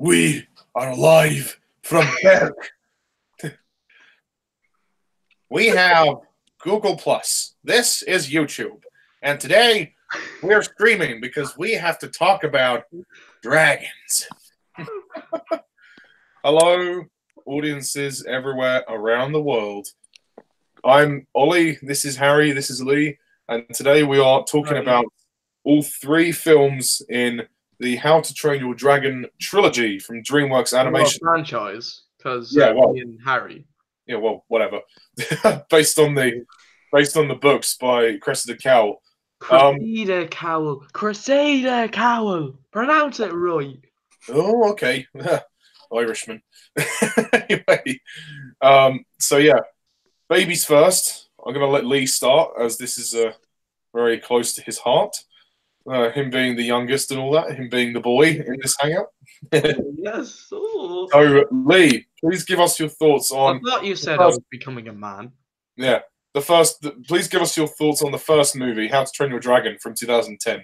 We are live from Berg. We have Google Plus. This is YouTube. And today we're streaming because we have to talk about dragons. Hello, audiences everywhere around the world. I'm Ollie, this is Harry, this is Lee, and today we are talking about all three films in the How to Train Your Dragon trilogy from Dreamworks Animation. Franchise, because me and Harry. Yeah, well, whatever. based on the books by Cressida Cowell. Cressida Cowell. Cressida Cowell. Pronounce it right. Oh, okay. Irishman. Anyway, so yeah, babies first. I'm gonna let Lee start as this is very close to his heart. Him being the youngest and all that, him being the boy in this hangout. Yes. Oh. So, Lee, please give us your thoughts on. I thought you said I was becoming a man. Yeah, please give us your thoughts on the first movie, How to Train Your Dragon, from 2010.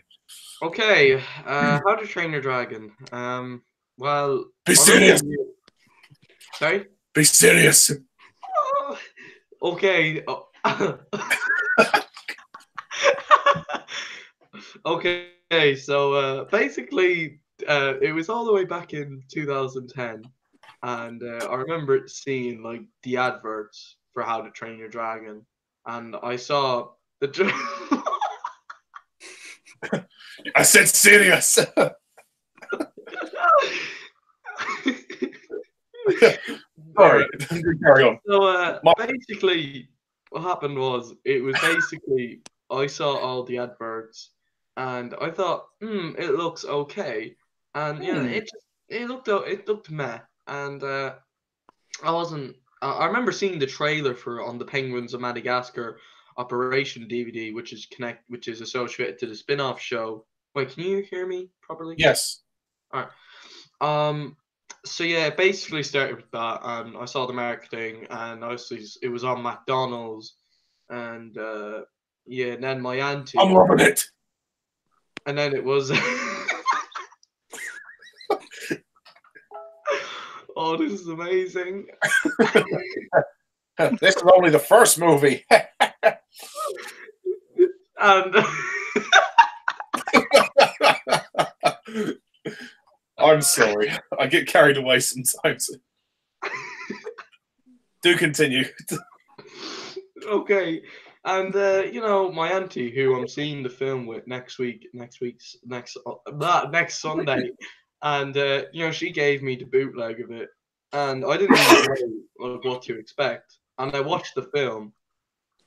Okay, How to Train Your Dragon. Well, be serious. Sorry. Be serious. Okay. Okay, so basically, it was all the way back in 2010, and I remember seeing like the adverts for How to Train Your Dragon, and I saw the. I said serious. Sorry, carry on. So basically, what happened was I saw all the adverts. And I thought, it looks okay, and it looked meh, and I wasn't. I remember seeing the trailer for on the Penguins of Madagascar Operation DVD, which is associated to the spin-off show. Wait, can you hear me properly? Yes. All right. So yeah, it basically started with that, and I saw the marketing, and it was on McDonald's, and yeah, and then my auntie. I'm loving it. And then it was. Oh, this is amazing. This is only the first movie. And. I'm sorry. I get carried away sometimes. Do continue. Okay. And my auntie, who I'm seeing the film with next Sunday, and she gave me the bootleg of it, and I didn't really know what to expect. And I watched the film.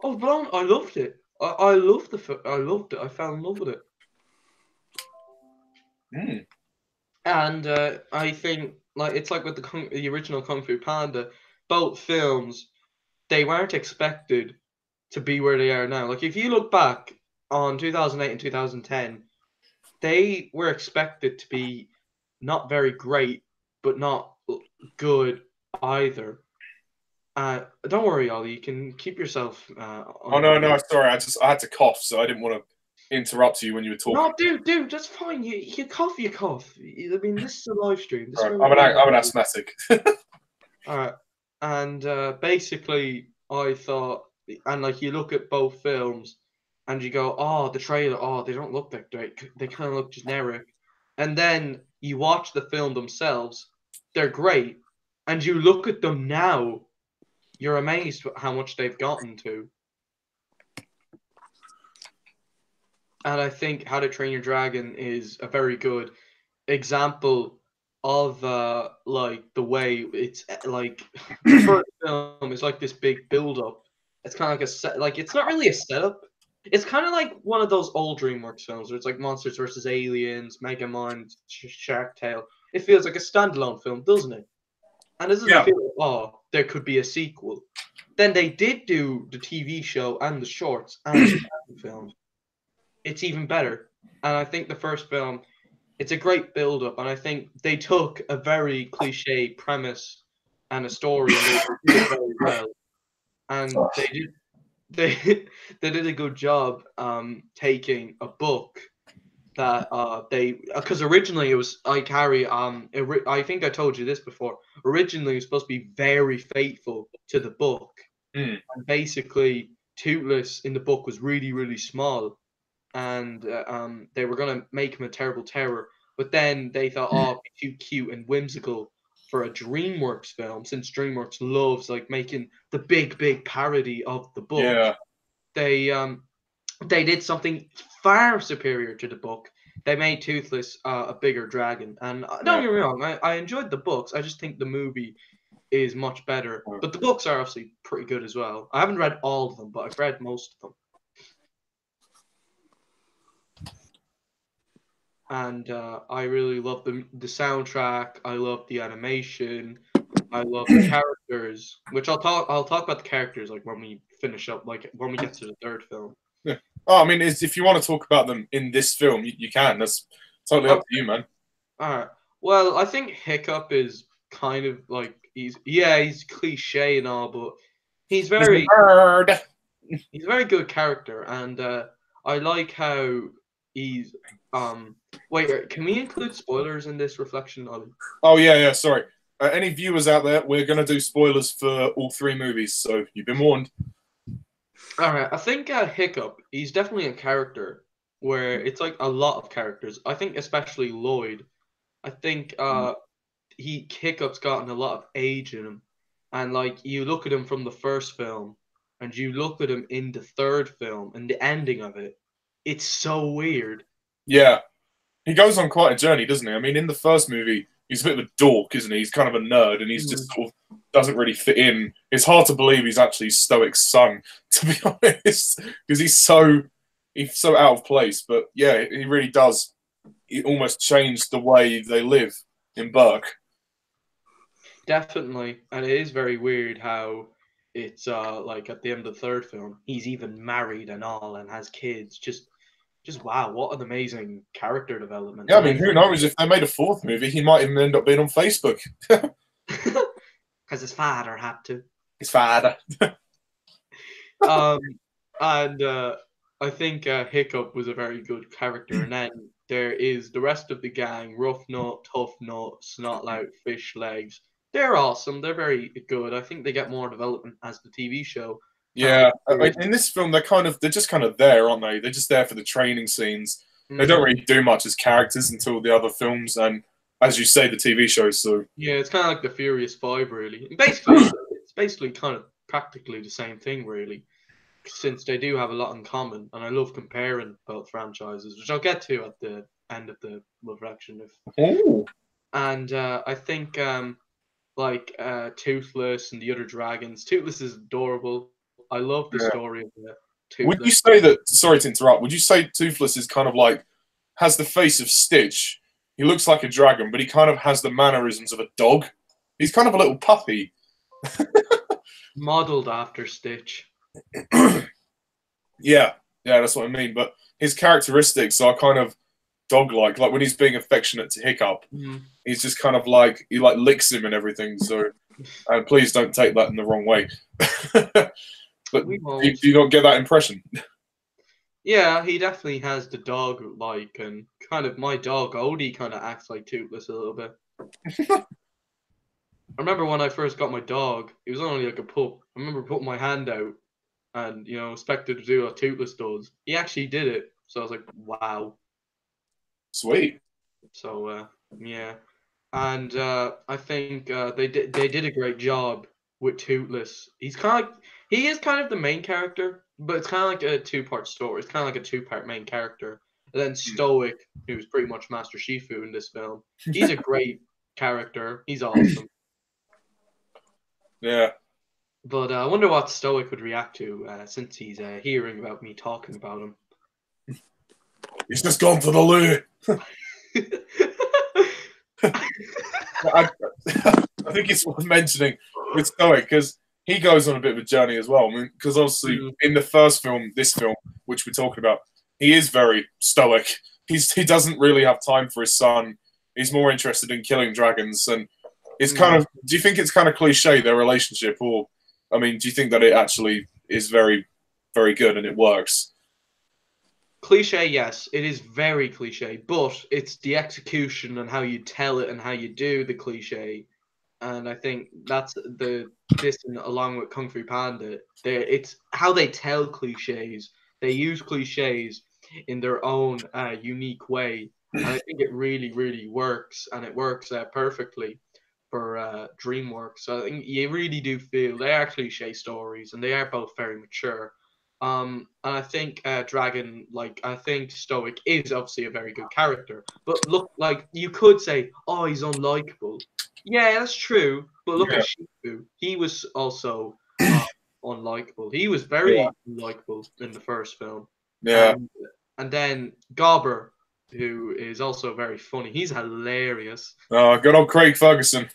Oh, but I loved it. I loved I loved it. I fell in love with it. Mm. And I think it's like with the original Kung Fu Panda, both films, they weren't expected to be where they are now. Like, if you look back on 2008 and 2010, they were expected to be not very great, but not good either. Don't worry, Ollie. You can keep yourself. Oh no! Sorry, I had to cough, so I didn't want to interrupt you when you were talking. No, dude, that's fine. You cough, you cough. I mean, this is a live stream. Right. I'm an asthmatic. All right, and basically, I thought. And you look at both films and you go, oh, the trailer, oh, they don't look that great. They kind of look generic. And then you watch the film themselves, they're great. And you look at them now, you're amazed at how much they've gotten to. And I think How to Train Your Dragon is a very good example of the way it's like the first film is like this big build-up. It's kind of it's not really a setup. It's kind of like one of those old DreamWorks films where it's like Monsters vs. Aliens, Megamind, Shark Tale. It feels like a standalone film, doesn't it? And it doesn't feel like, oh, there could be a sequel. Then they did do the TV show and the shorts and the film. It's even better. And I think the first film, it's a great build-up. And I think they took a very cliche premise and a story and they did it very well. And they did a good job taking a book that because originally it was like Harry. I think I told you this before. Originally, it was supposed to be very faithful to the book, Mm. and basically, Toothless in the book was really, really small, and they were gonna make him a terrible terror. But then they thought, oh, it'd be too cute and whimsical for a DreamWorks film, since DreamWorks loves like making the big parody of the book. Yeah. They did something far superior to the book. They made Toothless a bigger dragon, and don't get me wrong, I enjoyed the books. I just think the movie is much better. But the books are obviously pretty good as well. I haven't read all of them, but I've read most of them. And I really love the soundtrack. I love the animation. I love the characters, which I'll talk about the characters like when we finish up, like when we get to the third film. Yeah. Oh, I mean, if you want to talk about them in this film, you can. That's totally up to you, man. All right. Well, I think Hiccup is kind of like he's cliche and all, but he's a very good character, and I like how he's wait, can we include spoilers in this reflection, Ollie? Oh yeah, sorry. Any viewers out there, we're gonna do spoilers for all 3 movies, so you've been warned. All right, I think Hiccup, he's definitely a character where it's like a lot of characters. I think especially Lloyd. I think Hiccup's gotten a lot of age in him, and like you look at him from the first film, and you look at him in the third film, and the ending of it, it's so weird. Yeah, he goes on quite a journey, doesn't he? I mean, in the first movie, he's a bit of a dork, isn't he? He's kind of a nerd, and he's just sort of doesn't really fit in. It's hard to believe he's actually Stoic's son, to be honest, because he's so out of place. But yeah, he really does. He almost changed the way they live in Burke. Definitely, and it is very weird how it's like at the end of the third film, he's even married and all, and has kids. Just wow, what an amazing character development. Yeah, I mean, who knows if they made a 4th movie, he might even end up being on Facebook. Because his father had to. His father. And I think Hiccup was a very good character, and then there is the rest of the gang: Rough Nut, Tough Nut, Snotlout, Fish Legs. They're awesome. They're very good. I think they get more development as the TV show. Yeah, in this film, they're just kind of there, aren't they? They're just there for the training scenes. They don't really do much as characters until the other films, and as you say, the TV shows. So yeah, it's kind of like the Furious 5, really. Basically, it's basically kind of practically the same thing, really, since they do have a lot in common. And I love comparing both franchises, which I'll get to at the end of the reflection. And I think Toothless and the other dragons. Toothless is adorable. I love the story of Toothless. Would you say that? Sorry to interrupt. Would you say Toothless is kind of like has the face of Stitch? He looks like a dragon, but he kind of has the mannerisms of a dog. He's kind of a little puppy. Modeled after Stitch. Yeah, that's what I mean. But his characteristics are kind of dog-like. Like when he's being affectionate to Hiccup, he's just kind of like he like licks him and everything. So, and please don't take that in the wrong way. But do you not get that impression? Yeah, he definitely has the dog-like, and kind of my dog Odie kind of acts like Toothless a little bit. I remember when I first got my dog, he was only like a pup. I remember putting my hand out and, expected to do what Toothless does. He actually did it, so I was like, wow. Sweet. So, yeah. And I think they did a great job with Toothless. He is kind of the main character, but it's kind of like a 2-part story. It's kind of like a 2-part main character. And then Stoic, who's pretty much Master Shifu in this film. He's a great character. He's awesome. Yeah. But I wonder what Stoic would react to since he's hearing about me talking about him. He's just gone to the loo. I think it's worth mentioning with Stoic because he goes on a bit of a journey as well. I mean, because obviously in the first film, this film, which we're talking about, he is very stoic. He doesn't really have time for his son. He's more interested in killing dragons, and it's kind of. Do you think it's kind of cliche their relationship, or I mean, do you think that it actually is very, very good and it works? Cliche, yes, it is very cliche, but it's the execution and how you tell it and how you do the cliche. And I think that's this and along with Kung Fu Panda, it's how they tell cliches. They use cliches in their own unique way, and I think it really, really works, and it works perfectly for DreamWorks. So I think you really do feel they are cliche stories, and they are both very mature. And I think Dragon, like I think Stoic is obviously a very good character, but look, like you could say, oh, he's unlikable. Yeah, that's true. But look Yeah, at Shifu. He was also unlikable. He was yeah, very unlikable in the first film. yeah. And and then Gobber, who is also very funny. He's hilarious. Good old Craig Ferguson.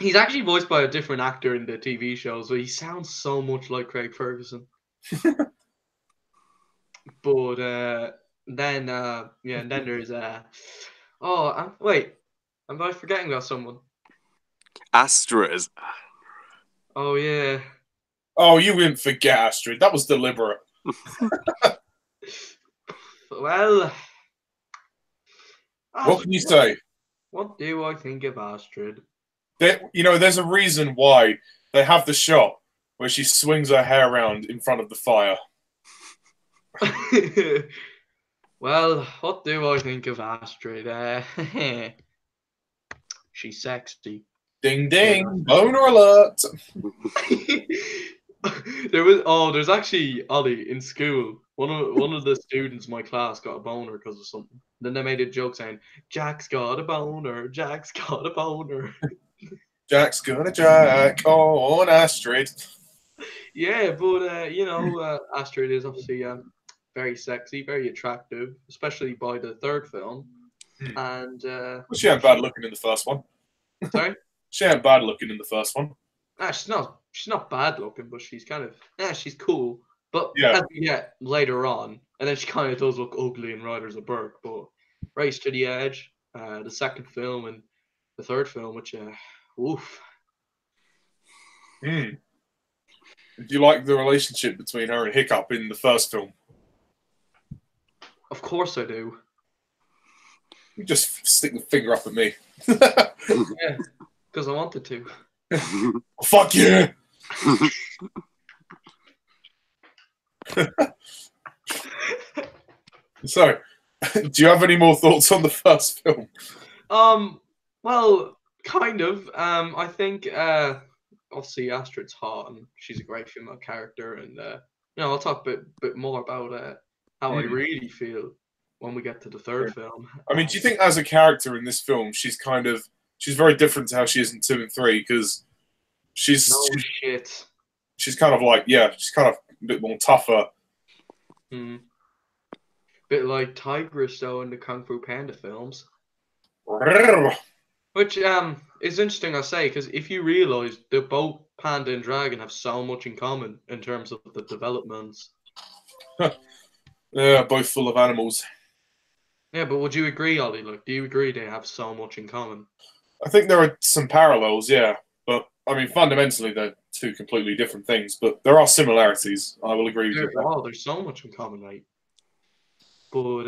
He's actually voiced by a different actor in the TV show, so he sounds so much like Craig Ferguson. But then yeah, and then there's wait, am I forgetting about someone? Astrid. Oh yeah. Oh, you didn't forget Astrid. That was deliberate. Well, What can you say? What do I think of Astrid? There's a reason why they have the shot where she swings her hair around in front of the fire. Well, what do I think of Astrid? She's sexy. Ding ding, boner alert. There's actually Ollie in school. One of the students in my class got a boner because of something. Then they made a joke saying, "Jack's got a boner. Jack's got a boner." Jack's gonna jack on Astrid. Yeah, but Astrid is obviously very sexy, very attractive, especially by the third film. And Well, she ain't bad looking in the first one. sorry, She ain't bad looking in the first one. she's not. She's not bad looking, but she's kind of she's cool. But Yeah. as we get later on, and then she kind of does look ugly in Riders of Berk. But Race to the Edge, the second film and the third film, which oof. Do you like the relationship between her and Hiccup in the first film? Of course I do. You just stick the finger up at me. Yeah, because I wanted to. Oh, fuck you! So, do you have any more thoughts on the first film? Well, kind of. I think obviously Astrid's hot and she's a great female character, and I'll talk a bit more about how I really feel when we get to the third film. I mean, do you think as a character in this film, she's very different to how she is in 2 and 3? Because she's kind of like, she's kind of a bit more tougher. Bit like Tigress though in the Kung Fu Panda films. Which is interesting, I say, because if you realise that both Panda and Dragon have so much in common in terms of the developments. Yeah, both full of animals. Yeah, but would you agree, Ollie? Like, do you agree they have so much in common? I think there are some parallels, yeah. But, I mean, fundamentally, they're two completely different things. But there are similarities. I will agree with you. Oh, there's so much in common, mate. But,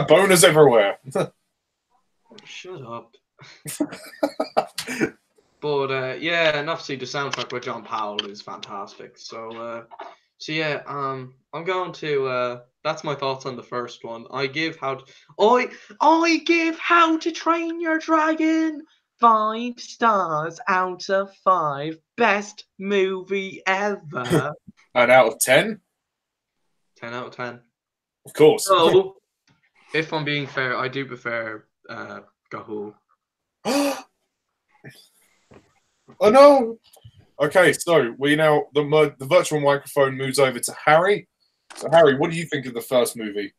boners everywhere. Shut up. But, yeah, and obviously the soundtrack by John Powell is fantastic. So yeah, I'm going to... that's my thoughts on the first one. I give How to Train Your Dragon 5 stars out of 5. Best movie ever. And out of 10? 10 out of 10. Of course. So, if I'm being fair, I do prefer Gahul. Oh no! Okay, so the virtual microphone moves over to Harry. So Harry, what do you think of the first movie?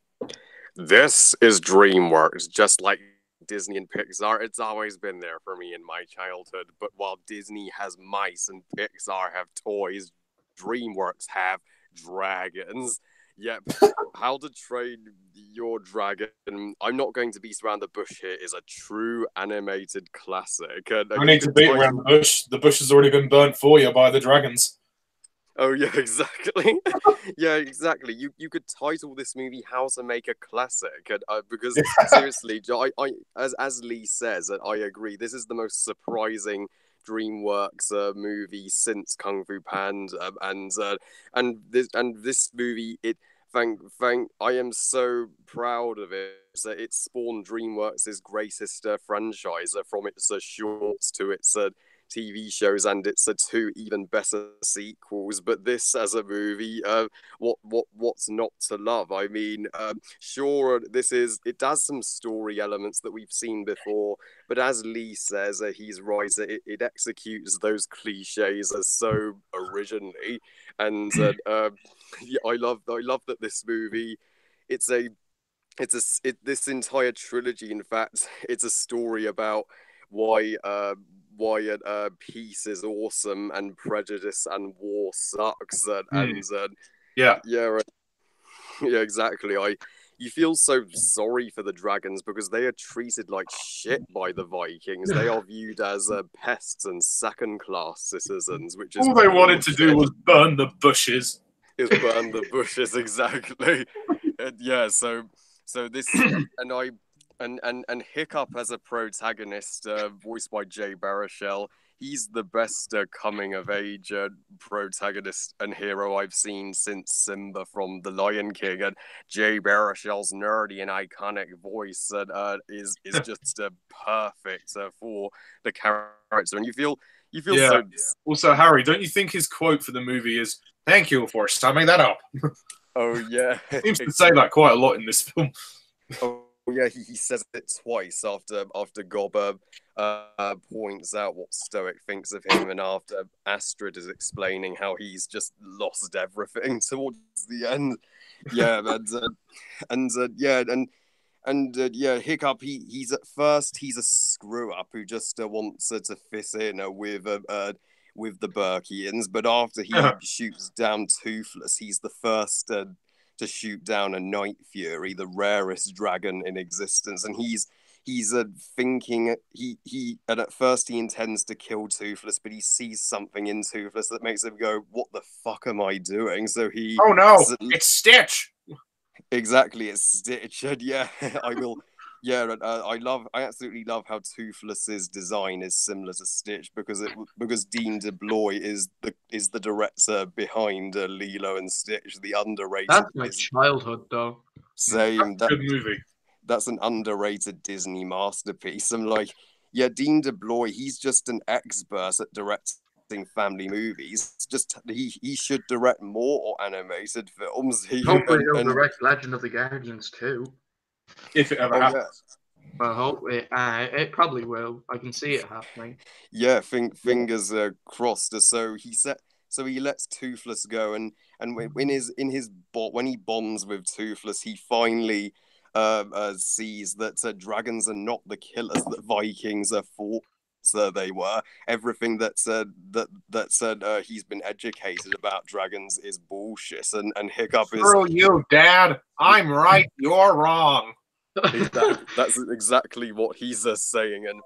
This is DreamWorks, just like Disney and Pixar. It's always been there for me in my childhood. But while Disney has mice and Pixar have toys, DreamWorks have dragons. Yep, How to Train Your Dragon, I'm not going to beat around the bush here, is a true animated classic. I need to beat around the bush. The bush has already been burnt for you by the dragons. Oh yeah, exactly. Yeah, exactly. You could title this movie "How to Make a Classic," and, because seriously, as Lee says, and I agree, this is the most surprising DreamWorks movie since Kung Fu Panda, and this movie, I am so proud of it. That it spawned DreamWorks' greatest franchise, from its shorts to its TV shows and its two even better sequels. But this as a movie, what's not to love? I mean, sure, it does some story elements that we've seen before, but as Lee says, he's right. It executes those cliches as so originally, and yeah, I love that this movie. It's a this entire trilogy, in fact, it's a story about why peace is awesome and prejudice and war sucks, and Yeah. yeah, yeah, exactly. You feel so sorry for the dragons because they are treated like shit by the Vikings. They are viewed as pests and second-class citizens, which is All they wanted to bullshit. do was burn the bushes. Is burn the bushes, exactly. Yeah, so this and I and Hiccup as a protagonist, voiced by Jay Baruchel, he's the best coming of age protagonist and hero I've seen since Simba from The Lion King, and Jay Baruchel's nerdy and iconic voice is just perfect for the character, and you feel Yeah. so. Also, Harry, don't you think his quote for the movie is "Thank you for summing that up"? Oh yeah, Seems to say that quite a lot in this film. Oh yeah, he says it twice after Gobber points out what Stoic thinks of him, and after Astrid is explaining how he's just lost everything towards the end. Yeah, yeah, Hiccup. He's at first he's a screw up who just wants to fit in with the Burkians, but after he shoots down Toothless, he's the first to shoot down a Night Fury, the rarest dragon in existence, and he's thinking and at first he intends to kill Toothless, but he sees something in Toothless that makes him go, "What the fuck am I doing?" So he Oh no, it's Stitch. Exactly, it's Stitch, and yeah, I will. Yeah, I absolutely love how Toothless's design is similar to Stitch because Dean DeBlois is the director behind Lilo and Stitch, the underrated. That's my childhood, though. Same. That's a good movie. That's an underrated Disney masterpiece. I'm like, yeah, Dean DeBlois, he's just an expert at directing family movies. Just he should direct more animated films. Hopefully he'll direct Legend of the Guardians too. If it ever happens. Yeah. I hope it probably will. I can see it happening. Yeah, fingers crossed. So he lets Toothless go, and when he bonds with Toothless, he finally sees that dragons are not the killers that Vikings thought they were. Everything that said he's been educated about dragons is bullshit, and Hiccup is. Screw you, Dad. I'm right. You're wrong. That's exactly what he's saying, and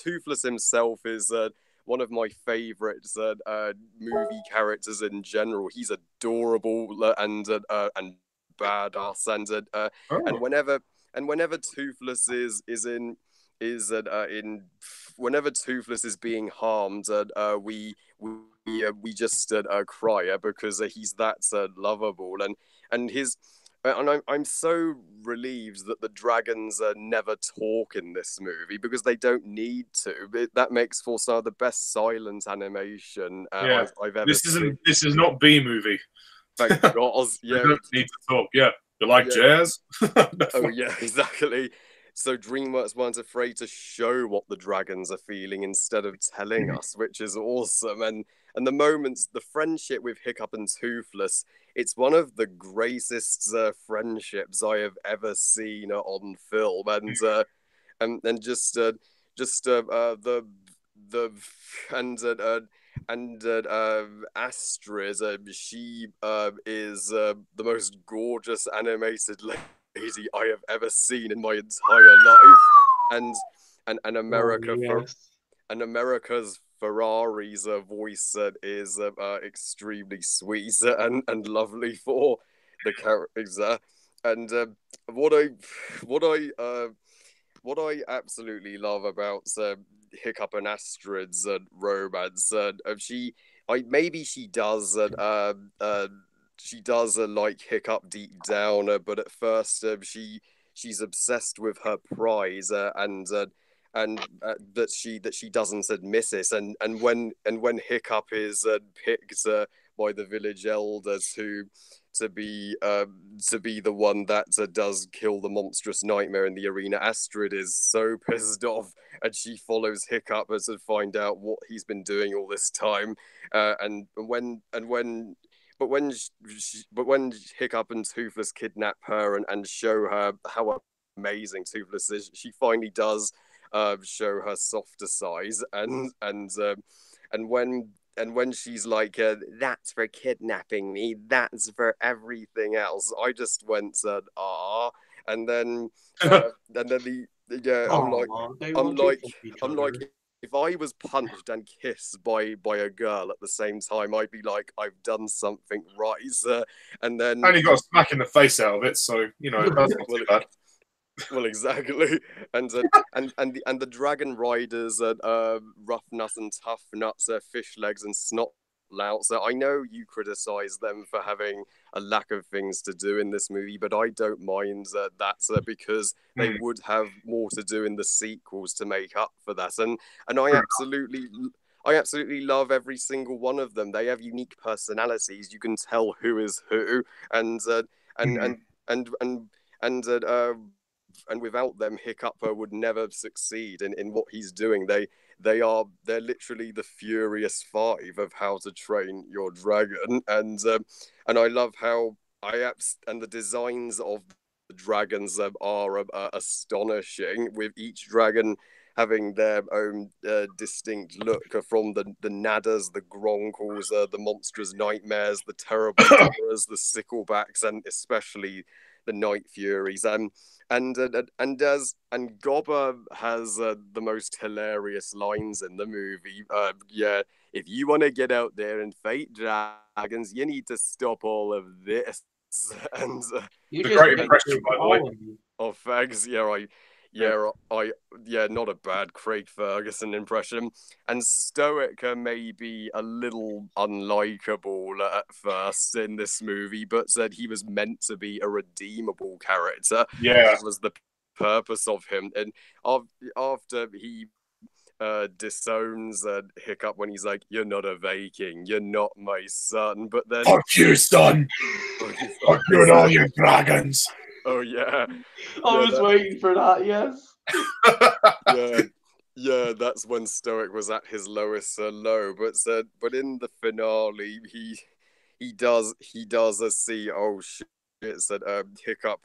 Toothless himself is one of my favorites movie characters in general. He's adorable and badass, and whenever Toothless whenever Toothless is being harmed, we just cry because he's that lovable, and his. And I'm so relieved that the dragons never talk in this movie because they don't need to. That makes for some of the best silent animation I've ever seen. This is not B movie. Thank God. Yeah, they don't need to talk. Yeah, you like jazz? Oh yeah, exactly. So DreamWorks weren't afraid to show what the dragons are feeling instead of telling us, which is awesome. And the moments, the friendship with Hiccup and Toothless, it's one of the greatest friendships I have ever seen on film, and just the Astrid, she is the most gorgeous animated lady I have ever seen in my entire life, and America's Ferrari's voice is extremely sweet and lovely for the character. And what I what I what I absolutely love about Hiccup and Astrid's romance, maybe she does like Hiccup deep down, but at first she's obsessed with her prize, and that she doesn't admit it, and when Hiccup is picked by the village elders to be the one that does kill the monstrous nightmare in the arena, Astrid is so pissed off, and she follows Hiccup to find out what he's been doing all this time. But when Hiccup and Toothless kidnap her and show her how amazing Toothless is, she finally does show her softer size, and when she's like, "That's for kidnapping me. That's for everything else," I just went, "Ah," and then I'm like, they I'm want to like, fuck each I'm other. like, if I was punched and kissed by a girl at the same time, I'd be like, I've done something right, and then Only got a smack in the face out of it, so that's not too bad. Well, exactly, and the dragon riders at rough nuts and tough nuts, fish legs and snot louts. I know you criticize them for having a lack of things to do in this movie, but I don't mind that because they would have more to do in the sequels to make up for that, and I absolutely love every single one of them. They have unique personalities. You can tell who is who, and and and and and and without them, Hiccup would never succeed in what he's doing. They're literally the Furious Five of how to train your dragon, and I love how and the designs of the dragons are astonishing, with each dragon having their own distinct look, from the nadders, the gronkles, the monstrous nightmares, the terrible terrors, the sicklebacks, and especially the Night Furies. And Gobber has the most hilarious lines in the movie. Yeah, if you want to get out there and fight dragons, you need to stop all of this. And You The just great make impression, it by the way. all of you. oh, fags, not a bad Craig Ferguson impression. And Stoica may be a little unlikable at first in this movie, but said he was meant to be a redeemable character. Yeah. That was the purpose of him. And after he disowns Hiccup when he's like, "You're not a Viking, you're not my son," but then Fuck you, son. Fuck you and all your dragons. oh yeah. I was waiting for that. Yes. Yeah, that's when Stoic was at his lowest low. But in the finale, he does see, oh shit, said Hiccup.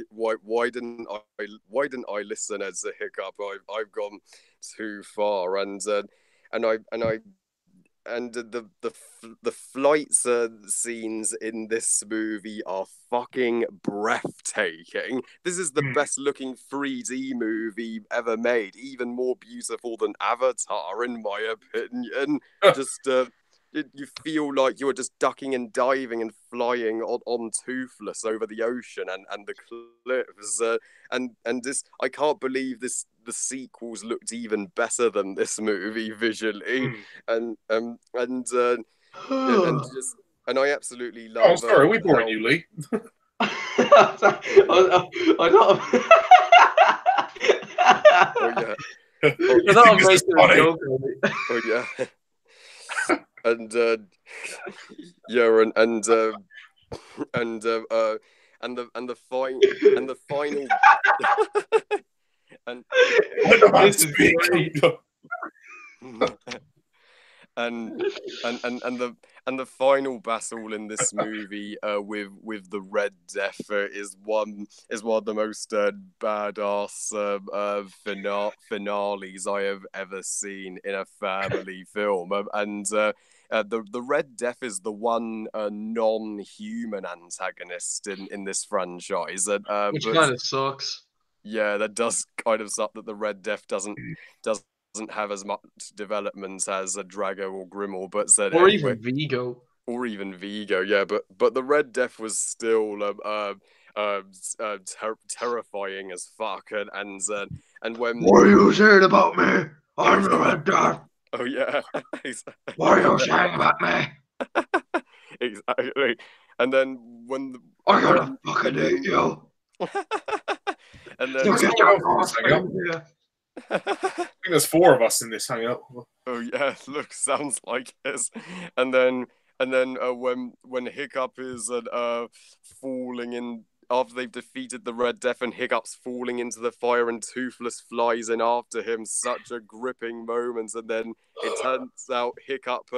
Why didn't I listen as a Hiccup? I've gone too far, and the flight scenes in this movie are fucking breathtaking. This is the best looking 3D movie ever made, even more beautiful than Avatar, in my opinion. Just you feel like you're just ducking and diving and flying on Toothless over the ocean and the cliffs. And this, I can't believe the sequels looked even better than this movie visually. And I absolutely love. Oh, sorry, we boring you, Lee. I thought. Oh yeah. I thought I'm making a joke. Oh yeah. And the final and this is great. and the final battle in this movie with the Red Death is one of the most badass finales I have ever seen in a family film. The Red Death is the one non-human antagonist in this franchise, Which kind of sucks. Yeah, that does kind of suck that the Red Death doesn't doesn't have as much development as a Drago or Grimille, but said Or anyway, even Vigo. or even Vigo, yeah. But the Red Death was still terrifying as fuck, and when What are you saying about me? I'm the Red Death. oh yeah, exactly. What are you saying about me? Exactly. And then when the, I'm and gonna then, fucking and eat you. and So then get someone your else ass in this in here. I think there's 4 of us in this hangout. oh yeah, look, sounds like this. And then when Hiccup is falling in after they've defeated the Red Death and Hiccup's falling into the fire and Toothless flies in after him, such a gripping moment. And then it turns out Hiccup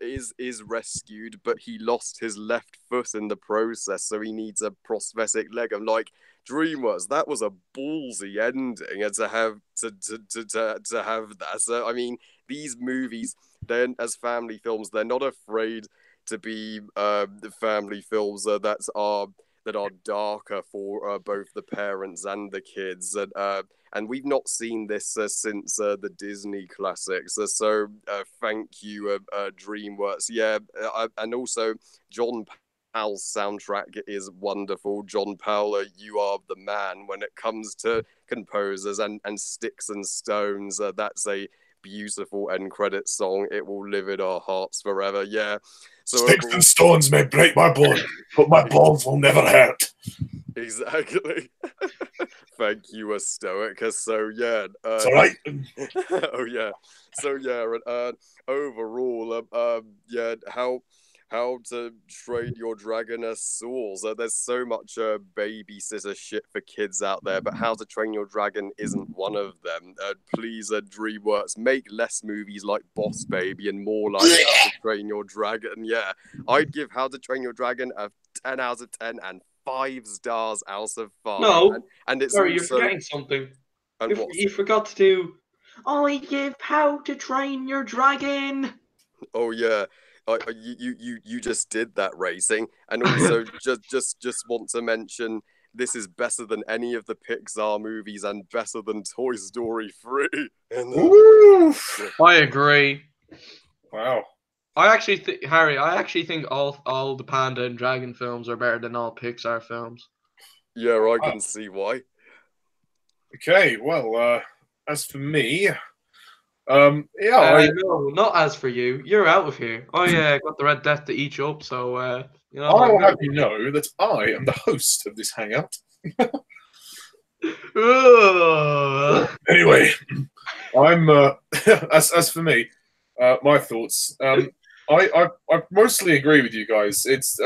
is rescued, but he lost his left foot in the process, so he needs a prosthetic leg. I'm like, Dreamworks, that was a ballsy ending, and to have that. So I mean, these movies, then as family films, they're not afraid to be family films that are darker for both the parents and the kids, and we've not seen this since the Disney classics. So thank you, DreamWorks. Yeah, and also John Powell's soundtrack is wonderful. John Powell, you are the man when it comes to composers and Sticks and Stones. That's a beautiful end credit song. It will live in our hearts forever. Yeah. So Sticks and stones may break my bone, but my bones will never hurt. Exactly. Thank you, Stoica. So yeah, It's all right. oh yeah. So yeah, overall, yeah, how to Train Your Dragon Souls. There's so much babysitter shit for kids out there, but How to Train Your Dragon isn't one of them. Please, DreamWorks, make less movies like Boss Baby and more like How to Train Your Dragon. Yeah, I'd give How to Train Your Dragon a 10 out of 10 and 5 stars out of 5. No, and it's sorry, also, you're forgetting something. And You forgot to do. I give How to Train Your Dragon. Oh yeah. You just did that racing, and also just want to mention this is better than any of the Pixar movies and better than Toy Story 3. I agree. Wow. I actually think Harry. I actually think all the Panda and Dragon films are better than all Pixar films. Yeah, I can see why. Okay, well, as for me, No, not as for you. You're out of here. I got the Red Death to eat you up, so you know. I will have you know that I am the host of this hangout. Anyway, I'm as for me, my thoughts. I mostly agree with you guys. It's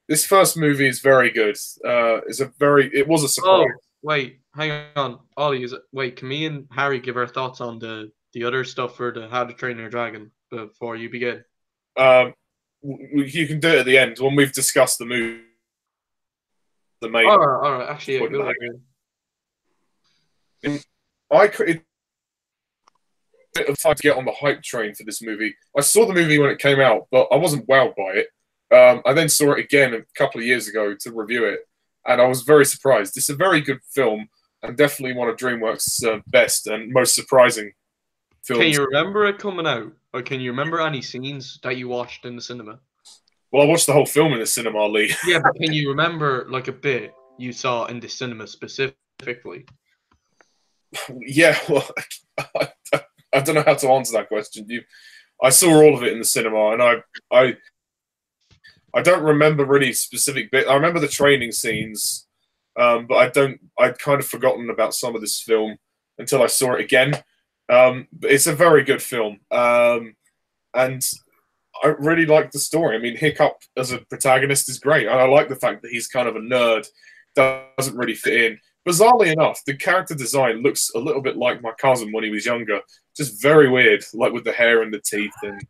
this first movie is very good. It was a surprise. Oh, wait, hang on. Ollie, wait, can me and Harry give our thoughts on the other stuff for the How to Train Your Dragon before you begin? You can do it at the end when we've discussed the movie. The main. All right. Actually, yeah, go ahead. It bit of time to get on the hype train for this movie. I saw the movie when it came out, but I wasn't wowed by it. I then saw it again a couple of years ago to review it, and I was very surprised. It's a very good film, and definitely one of DreamWorks' best and most surprising films. Can you remember it coming out? Or can you remember any scenes that you watched in the cinema? Well, I watched the whole film in the cinema, Lee. Yeah, but can you remember like a bit you saw in the cinema specifically? Yeah, well, I don't know how to answer that question. I saw all of it in the cinema, and I don't remember really specific bit. I remember the training scenes, but I'd kind of forgotten about some of this film until I saw it again. But it's a very good film, and I really like the story. I mean, Hiccup as a protagonist is great, and I like the fact that he's kind of a nerd, doesn't really fit in. Bizarrely enough, the character design looks a little bit like my cousin when he was younger. Just very weird, like with the hair and the teeth and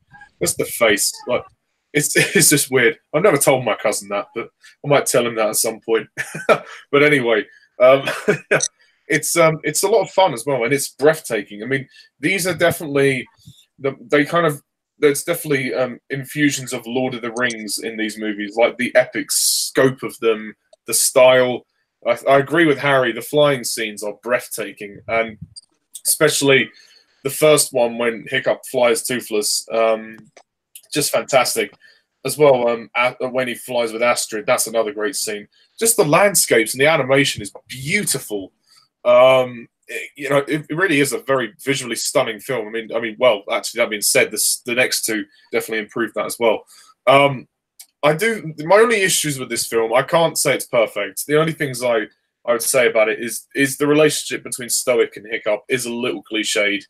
just the face. Like it's just weird. I've never told my cousin that, but I might tell him that at some point. But anyway, it's a lot of fun as well, and it's breathtaking. I mean, these are definitely there's definitely infusions of Lord of the Rings in these movies, like the epic scope of them, the style. I agree with Harry. The flying scenes are breathtaking, and especially the first one when Hiccup flies Toothless, just fantastic. As well, when he flies with Astrid, that's another great scene. Just the landscapes and the animation is beautiful. It really is a very visually stunning film. I mean, well, actually, that being said, the next two definitely improved that as well. My only issues with this film, I can't say it's perfect. The only things I would say about it is the relationship between Stoic and Hiccup is a little cliched.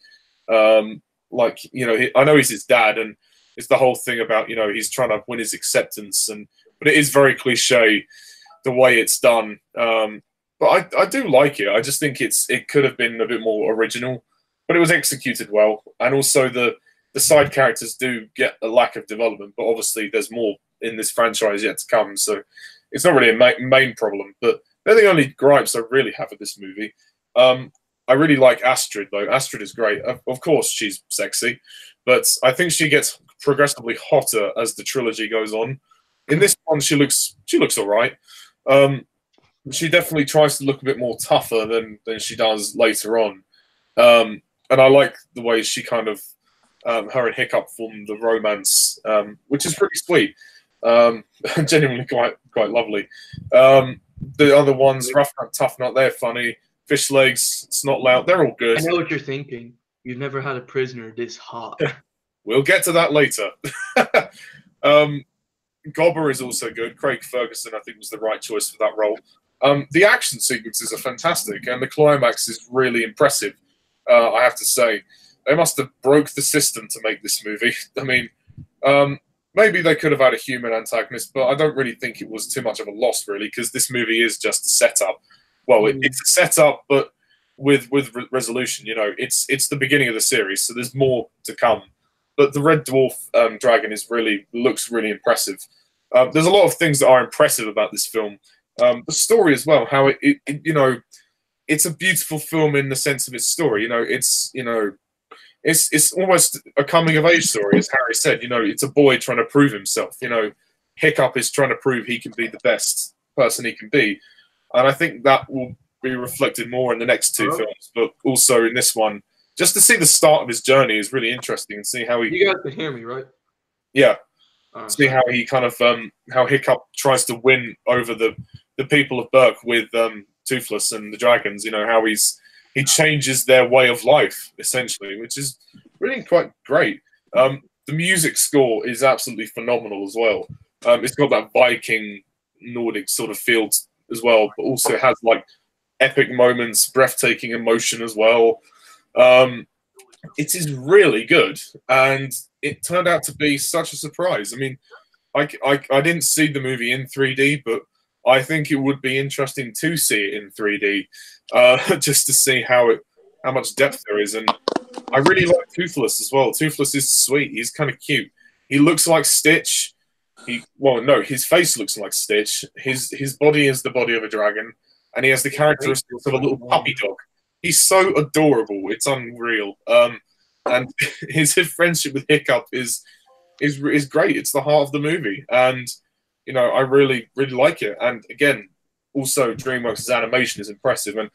I know he's his dad, and it's the whole thing about he's trying to win his acceptance, but it is very cliche the way it's done. But I do like it. I just think it could have been a bit more original, but it was executed well, and also the side characters do get a lack of development, but obviously there's more in this franchise yet to come, so it's not really a main problem. But they're the only gripes I really have with this movie. I really like Astrid, though. Astrid is great. Of course, she's sexy, but I think she gets progressively hotter as the trilogy goes on. In this one, she looks all right. She definitely tries to look a bit more tougher than she does later on. And I like the way she kind of her and Hiccup form the romance, which is pretty sweet. Genuinely quite lovely. The other ones, Rough Nut, Tough Nut, they're funny. Fish Legs, It's Not Loud, they're all good. I know what you're thinking. You've never had a prisoner this hot. We'll get to that later. Gobber is also good. Craig Ferguson, I think, was the right choice for that role. The action sequences are fantastic, and the climax is really impressive, I have to say. They must have broke the system to make this movie. I mean, maybe they could have had a human antagonist, but I don't really think it was too much of a loss, really, because this movie is just a setup. Well, it's a setup, but with resolution. It's the beginning of the series, so there's more to come. But the Red Dwarf dragon looks really impressive. There's a lot of things that are impressive about this film. The story as well, how it's a beautiful film in the sense of its story. It's almost a coming of age story, as Harry said. It's a boy trying to prove himself. Hiccup is trying to prove he can be the best person he can be, and I think that will be reflected more in the next two films, but also in this one. Just to see the start of his journey is really interesting, and see how he. You guys can hear me, right? Yeah. See how he kind of how Hiccup tries to win over the people of Berk with Toothless and the dragons. How he changes their way of life essentially, which is really quite great. The music score is absolutely phenomenal as well. It's got that Viking Nordic sort of feel as well, but also has like epic moments, breathtaking emotion as well. It is really good, and it turned out to be such a surprise. I mean, I didn't see the movie in 3D, but I think it would be interesting to see it in 3D, just to see how much depth there is. And I really like Toothless as well. Toothless is sweet. He's kind of cute. He looks like Stitch. His face looks like Stitch. His body is the body of a dragon, and he has the characteristics of a little puppy dog. He's so adorable. It's unreal. And his friendship with Hiccup is great. It's the heart of the movie, and I really like it. And again, also DreamWorks' animation is impressive, and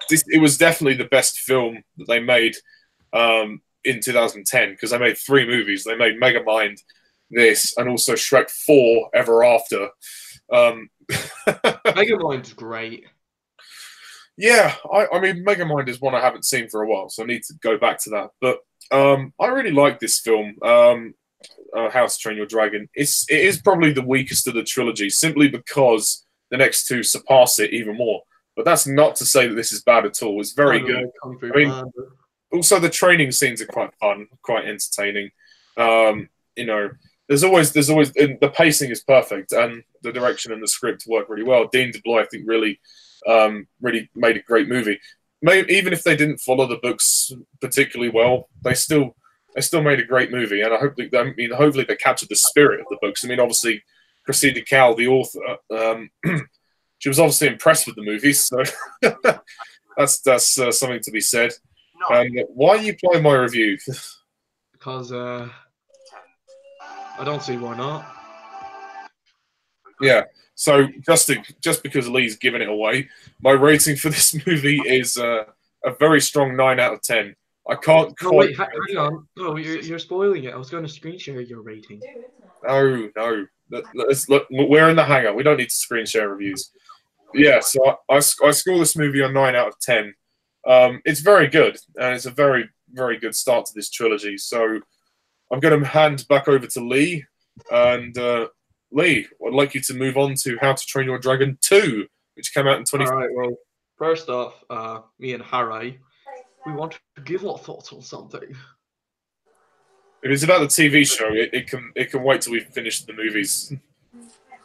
it was definitely the best film that they made in 2010, because they made 3 movies. They made Megamind, this, and also Shrek 4 Ever After. Megamind's great. Yeah, I mean, Megamind is one I haven't seen for a while, so I need to go back to that. But I really like this film, How to Train Your Dragon. It is probably the weakest of the trilogy, simply because the next two surpass it even more. But that's not to say that this is bad at all. It's very good. I mean, also the training scenes are quite fun, quite entertaining. There's always the pacing is perfect, and the direction and the script work really well. Dean DeBlois, I think, really made a great movie. Even if they didn't follow the books particularly well, they still made a great movie, and hopefully they captured the spirit of the books. I mean, obviously, Cressida Cal, the author, she was obviously impressed with the movies, so that's something to be said. Why are you playing my review? Because I don't see why not. Yeah. So just because Lee's given it away, my rating for this movie is a very strong 9 out of 10. I can't No, quite. wait, hang on. No, you're spoiling it. I was going to screen share your rating. No. Let's look. We're in the hangar. We don't need to screen share reviews. Yeah, so I score this movie a 9 out of 10. It's very good, and it's a very, very good start to this trilogy. So I'm going to hand back over to Lee, and Lee, I'd like you to move on to How to Train Your Dragon 2, which came out in 20. All right. Well, first off, me and Harry, we want to give our thoughts on something. If it's about the TV show, it can wait till we finish the movies.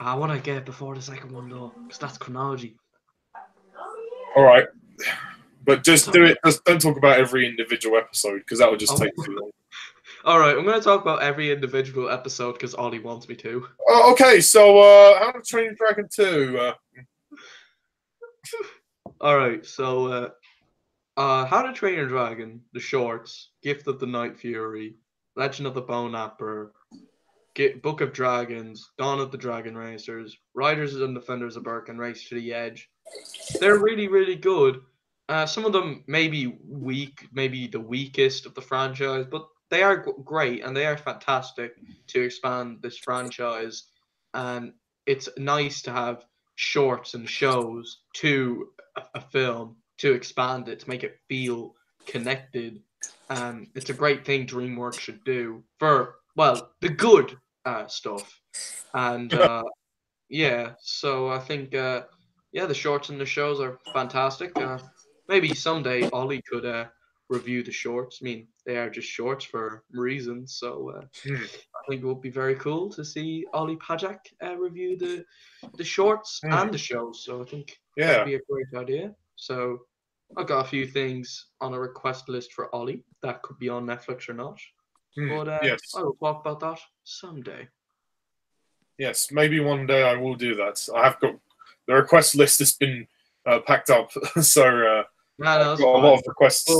I want to get it before the second one, though, because that's chronology. All right, but just do it. Just don't talk about every individual episode because that would just take too long. All right, I'm going to talk about every individual episode because Ollie wants me to. Okay, so How to Train Your Dragon 2. All right, so How to Train Your Dragon, the shorts, Gift of the Night Fury, Legend of the Bone Emperor, Book of Dragons, Dawn of the Dragon Racers, Riders and Defenders of Berk, and Race to the Edge. They're really, really good. Some of them may be weak, maybe the weakest of the franchise, but they are great and they are fantastic to expand this franchise. And it's nice to have shorts and shows to a film to expand it, to make it feel connected. It's a great thing DreamWorks should do for, well, the good stuff. And yeah, so I think the shorts and the shows are fantastic. Maybe someday Ollie could review the shorts. I mean, they are just shorts for reasons. So I think it would be very cool to see Ollie Pajak review the shorts and the shows. So I think that'd be a great idea. So I've got a few things on a request list for Ollie that could be on Netflix or not. But Yes. I will talk about that someday. Yes, maybe one day I will do that. I have got the request list has been packed up, so I've got a lot of requests.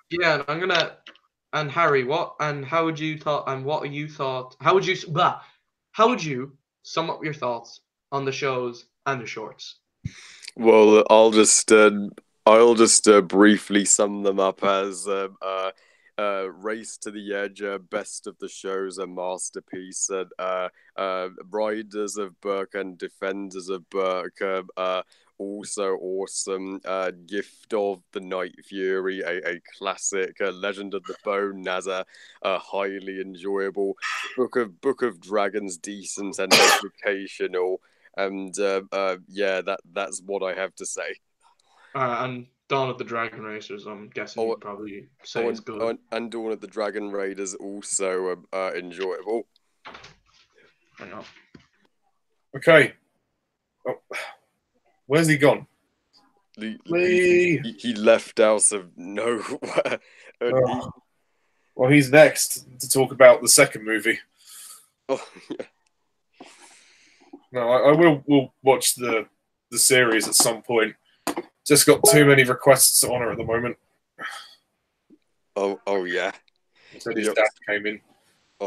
Yeah, and I'm gonna. And Harry, how would you thought? And what you thought? How would you? How would you sum up your thoughts on the shows and the shorts? Well, I'll just briefly sum them up as Race to the Edge, best of the shows, a masterpiece, and Riders of Berk and Defenders of Berk, also awesome. Gift of the Night Fury, a classic. Legend of the Bone as a highly enjoyable. Book of Dragons, decent and educational. And that's what I have to say. And Dawn of the Dragon Racers, I'm guessing you'd probably say is good. And Dawn of the Dragon Raiders also enjoyable. Hang on. Okay. Oh. Where's he gone? He left out of nowhere. Well, he's next to talk about the second movie. Oh, yeah. No, I will watch the series at some point. Just got too many requests to honour at the moment. Oh yeah. He said his dad came in,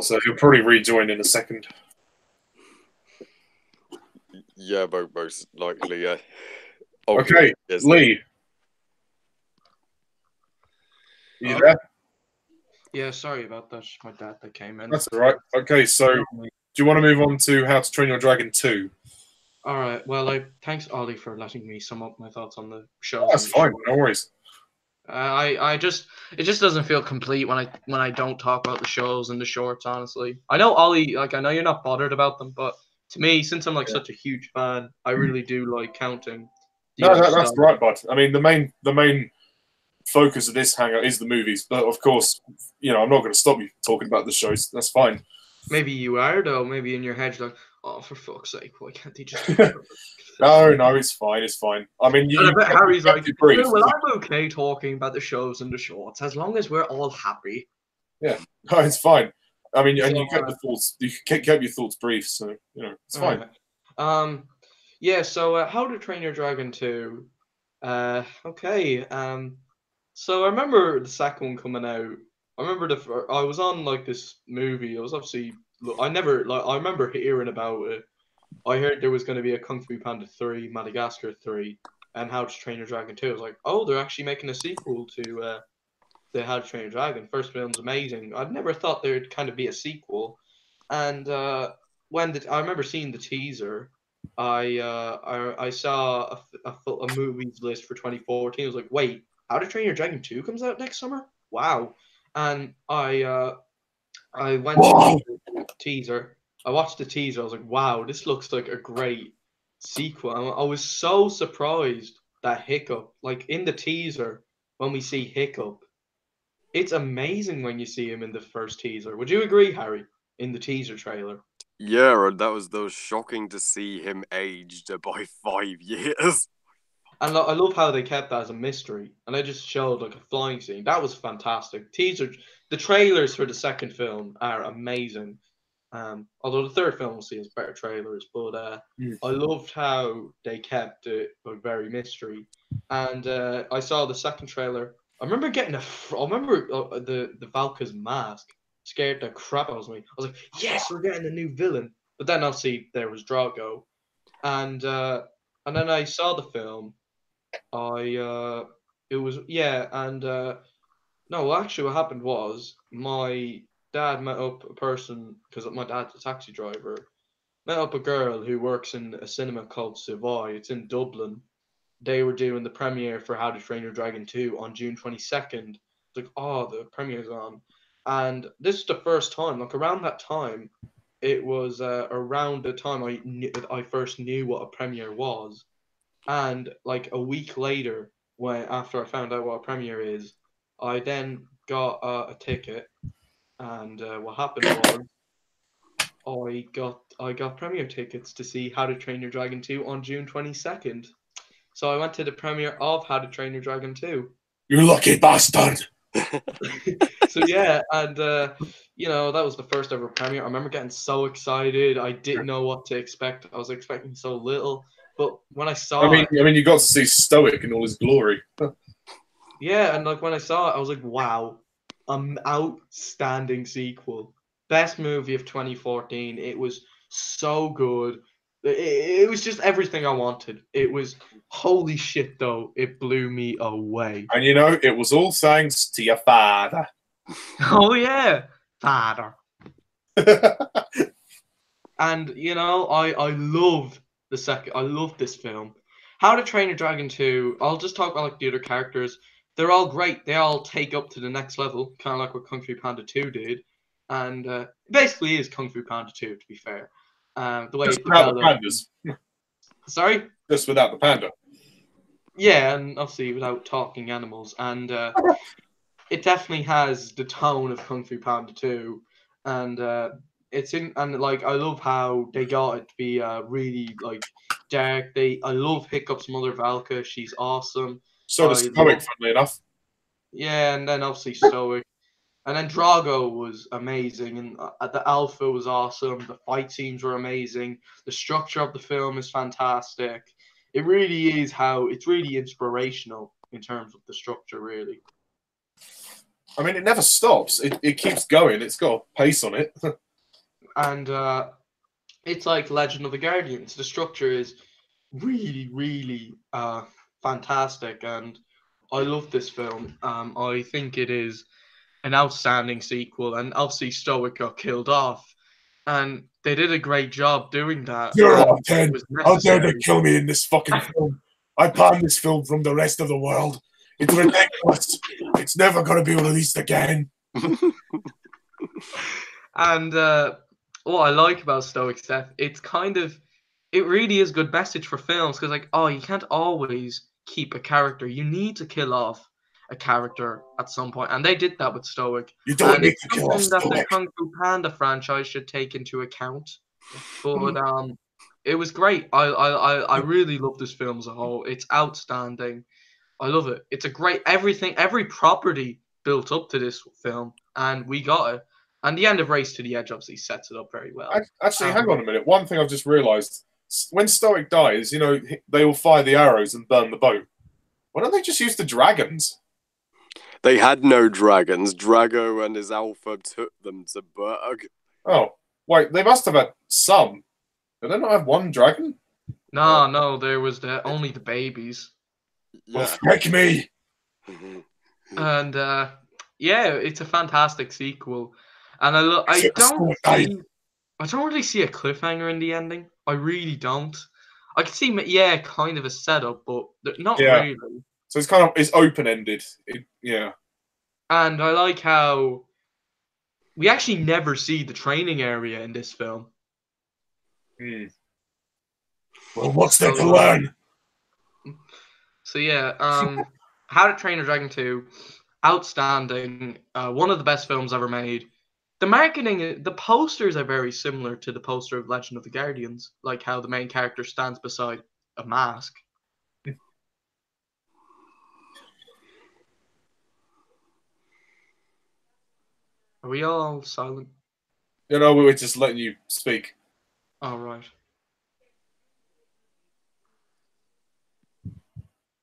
so he'll probably rejoin in a second. Yeah, most likely. Yeah. Okay, Lee. You there? Yeah, sorry about that. My dad that came in. That's all right. Okay, so do you want to move on to How to Train Your Dragon 2? All right. Well, thanks Ollie for letting me sum up my thoughts on the show. Oh, that's fine. No worries. It just doesn't feel complete when I don't talk about the shows and the shorts. Honestly, I know Ollie, I know you're not bothered about them, but to me, since I'm such a huge fan, I really do like counting. No, that's right, bud. I mean, the main focus of this hangout is the movies, but of course, I'm not going to stop you talking about the shows. That's fine. Maybe you are though. Maybe in your head, you're like, oh, for fuck's sake, why can't they just? No, it's fine. It's fine. I mean, I bet Harry's like, well, I'm okay talking about the shows and the shorts as long as we're all happy. Yeah, no, it's fine. I mean, and you kept the thoughts. You kept your thoughts brief, so it's fine. Right. Yeah. So, How to Train Your Dragon 2. Okay. So I remember the second one coming out. I remember I was on this movie. I was obviously I remember hearing about it. I heard there was going to be a Kung Fu Panda 3, Madagascar 3, and How to Train Your Dragon 2. I was like, oh, they're actually making a sequel to the How to Train Your Dragon. First film's amazing. I'd never thought there'd kind of be a sequel, and I remember seeing the teaser. I saw a movies list for 2014. I was like, wait, How to Train Your Dragon 2 comes out next summer? Wow! And I went to Whoa! the teaser. I watched the teaser. I was like, wow, this looks like a great sequel. I was so surprised that Hiccup, like in the teaser, when we see Hiccup, it's amazing when you see him in the first teaser. Would you agree, Harry, in the teaser trailer? Yeah, and that was shocking to see him aged by 5 years. And I love how they kept that as a mystery, and they just showed like a flying scene. That was fantastic. The trailers for the second film are amazing. Although the third film will see has better trailers, but I loved how they kept it like very mystery. And I saw the second trailer. I remember the Valka's mask scared the crap out of me. I was like, yes, we're getting a new villain. But then obviously there was Drago, and then I saw the film. It was yeah, and no, actually, what happened was my dad met up a person because my dad's a taxi driver. Met up a girl who works in a cinema called Savoy. It's in Dublin. They were doing the premiere for How to Train Your Dragon 2 on June 22nd. It's like, oh, the premiere's on. And this is the first time, like around that time, it was around the time I first knew what a premiere was. And like a week later, after I found out what a premiere is, I then got a ticket, and what happened was I got premiere tickets to see How to Train Your Dragon 2 on June 22nd. So I went to the premiere of How to Train Your Dragon 2. You lucky bastard! So yeah, and that was the first ever premiere. I remember getting so excited. I didn't know what to expect. I was expecting so little, but when I saw it, you got to see Stoic in all his glory. yeah, and like when I saw it, I was like, wow, outstanding sequel. Best movie of 2014. It was so good. It was just everything I wanted. It was holy shit though. It blew me away. And it was all thanks to your father. Oh yeah, father. And I love the second. I love this film. How to Train Your Dragon 2. I'll just talk about like the other characters. They're all great. They all take up to the next level, kind of like what Kung Fu Panda 2 did. And basically is Kung Fu Panda 2, to be fair. The way Just without the pandas. Sorry? Just without the panda. Yeah, and obviously without talking animals. And it definitely has the tone of Kung Fu Panda 2. And I love how they got it to be really like dark. I love Hiccup's mother Valka. She's awesome. So does Stoic, funnily enough. Yeah, and then obviously Stoic. And then Drago was amazing, and the Alpha was awesome. The fight scenes were amazing. The structure of the film is fantastic. It really is it's really inspirational in terms of the structure, really. I mean, it never stops. It keeps going. It's got a pace on it. And it's like Legend of the Guardians. The structure is really, really fantastic, and I love this film. I think it is an outstanding sequel, and obviously Stoic got killed off, and they did a great job doing that. 0 out of 10. How dare they kill me in this fucking film? I banned this film from the rest of the world. It's ridiculous. It's never going to be released again. And what I like about Stoic's death, it really is good message for films, because you can't always keep a character. You need to kill off a character at some point, and they did that with Stoic. You don't need to kill off Stoic. That the Stoic. Kung Fu Panda franchise should take into account. But it was great. I really love this film as a whole. It's outstanding. I love it. It's a great every property built up to this film, and we got it. And the end of Race to the Edge obviously sets it up very well. Actually, hang on a minute. One thing I've just realised: when Stoic dies, they all fire the arrows and burn the boat. Why don't they just use the dragons? They had no dragons. Drago and his alpha took them to Berg. Oh, wait, they must have had some. Did they not have one dragon? No, there was only the babies. Yeah. Well, frick me! And yeah, it's a fantastic sequel, and I don't really see a cliffhanger in the ending. I really don't. I can see, yeah, kind of a setup, but not Yeah. really. So it's open ended. Yeah. And I like how we actually never see the training area in this film. Well, what's there to So, learn? So yeah, How to Train Your Dragon 2, outstanding. One of the best films ever made. The marketing, the posters are very similar to the poster of Legend of the Guardians, like how the main character stands beside a mask. Are we all silent? You know, we were just letting you speak. All right.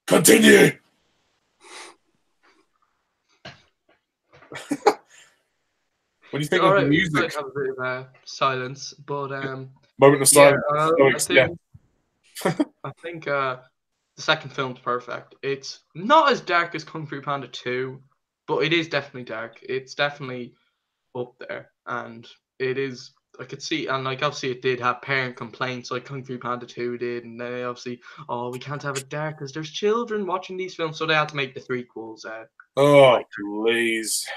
Continue. What do you think of the music? We might have a bit of silence, but Moment of silence. I think the second film's perfect. It's not as dark as Kung Fu Panda 2, but it is definitely dark. It's definitely up there, and it is. I could see, and like obviously it did have parent complaints, like Kung Fu Panda 2 did, and they obviously, oh, we can't have it dark because there's children watching these films, so they had to make the threequels. Oh, please.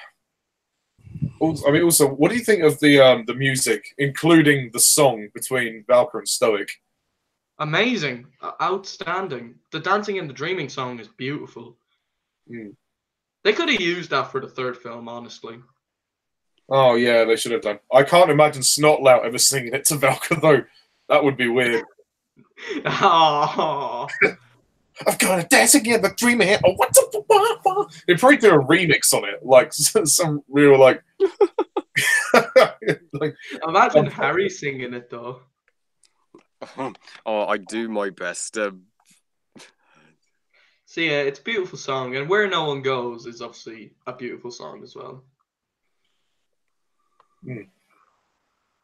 Also, what do you think of the music, including the song between Valkyrie and Stoic? Amazing, outstanding. The dancing and the dreaming song is beautiful. They could have used that for the third film, honestly. Oh yeah, they should have done. I can't imagine Snotlout ever singing it to Valkyrie though. That would be weird. Oh. I've got a dance again, the dream here. Oh, what's up? They'd probably do a remix on it, like some real like. Imagine Harry singing it though. Oh, I do my best. So yeah, it's a beautiful song, and Where No One Goes is obviously a beautiful song as well.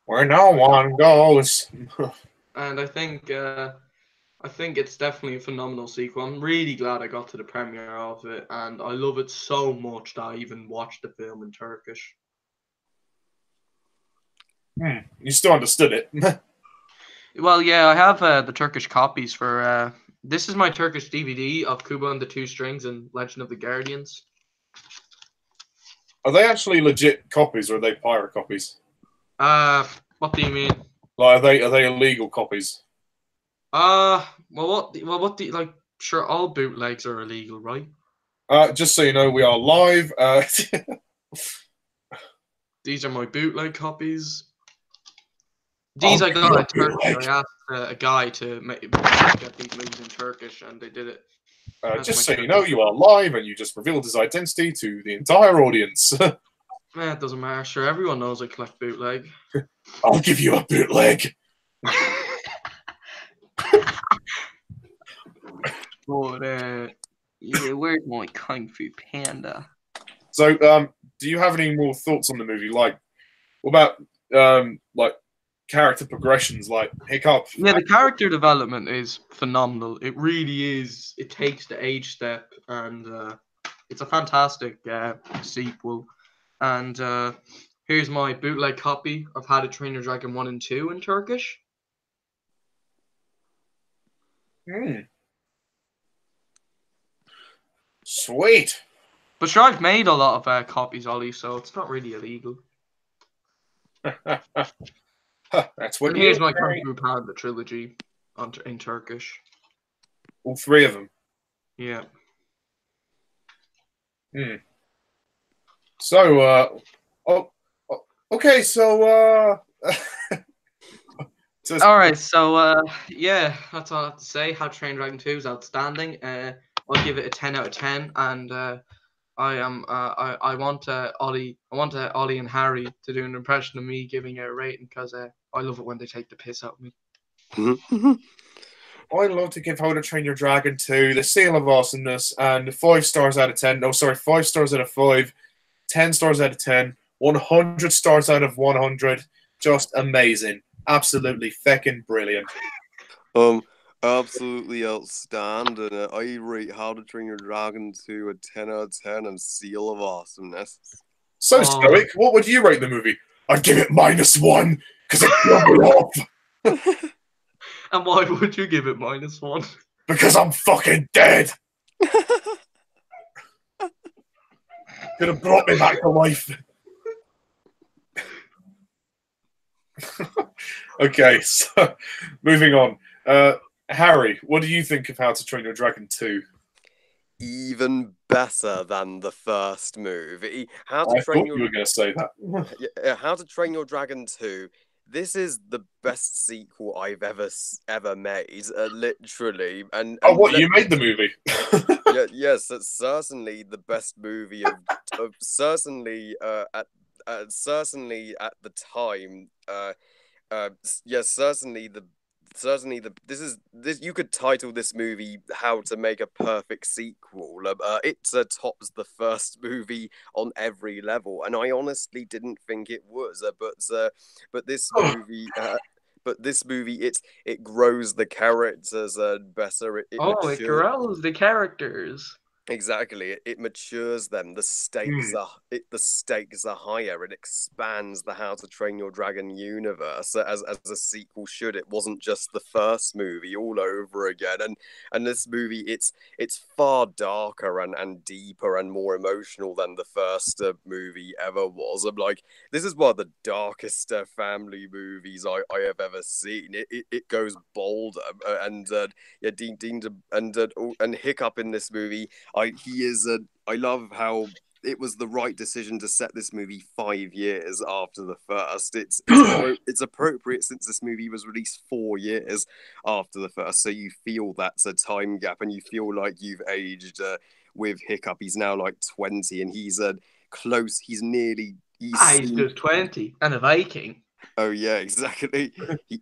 Where no one goes. And I think it's definitely a phenomenal sequel. I'm really glad I got to the premiere of it, and I love it so much that I even watched the film in Turkish. You still understood it. Well, yeah, I have the Turkish copies for. This is my Turkish DVD of Kubo and the Two Strings and Legend of the Guardians. Are they actually legit copies, or are they pirate copies? What do you mean? Like, are they illegal copies? Like? Sure, all bootlegs are illegal, right? Just so you know, we are live. These are my bootleg copies. These I got in Turkish. I asked a guy to get these movies in Turkish, and they did it. Just so you know, you are live, and you just revealed his identity to the entire audience. It doesn't matter. Sure, everyone knows I collect bootleg. I'll give you a bootleg. But yeah, where's my Kung Fu Panda? So, do you have any more thoughts on the movie? Like, what about like character progressions, like Hiccup? Yeah, the character development is phenomenal. It really is. It takes the age step, and it's a fantastic sequel. And here's my bootleg copy of How to Train Your Dragon 1 and 2 in Turkish. Sweet. But sure, I've made a lot of copies, Ollie, so it's not really illegal. That's what. And here's my Kung Fu Panda trilogy in Turkish. All three of them. Yeah. So, okay, so, all right, so yeah, that's all I have to say. How to Train Dragon 2 is outstanding. I'll give it a 10 out of 10, and I want Ollie and Harry to do an impression of me giving it a rating, because I love it when they take the piss out of me. I love to give How to Train Your Dragon 2 the seal of awesomeness, and 5 stars out of 10. No, sorry, 5 stars out of 5, 10 stars out of 10, 100 stars out of 100. Just amazing. Absolutely feckin' brilliant. Absolutely outstanding. I rate How to Train Your Dragon 2 a 10 out of 10 and seal of awesomeness. So, Stoic, what would you rate the movie? I'd give it -1 because it killed me off. And why would you give it -1? Because I'm fucking dead. Could have brought me back to life. Okay, so moving on. Harry, what do you think of How to Train Your Dragon 2? Even better than the first movie. I thought you were going to say that. How to Train Your Dragon 2. This is the best sequel I've ever made, literally. And what, you made the movie? Yes, it's certainly the best movie of certainly certainly at the time. Yes, certainly the this you could title this movie How to Make a Perfect Sequel. It tops the first movie on every level, and I honestly didn't think it was. But this movie. But this movie, it grows the characters better. It grows the characters. Exactly, it matures them. The stakes are higher. It expands the How to Train Your Dragon universe as a sequel should. It wasn't just the first movie all over again. And this movie, it's far darker and deeper and more emotional than the first movie ever was. I'm like, this is one of the darkest family movies I have ever seen. It goes bolder and and Hiccup in this movie. I love how it was the right decision to set this movie 5 years after the first. It's appropriate since this movie was released 4 years after the first, so you feel that's a time gap, and you feel like you've aged with Hiccup. He's now like 20, and he's close. He's just 20 and a Viking. Oh yeah, exactly.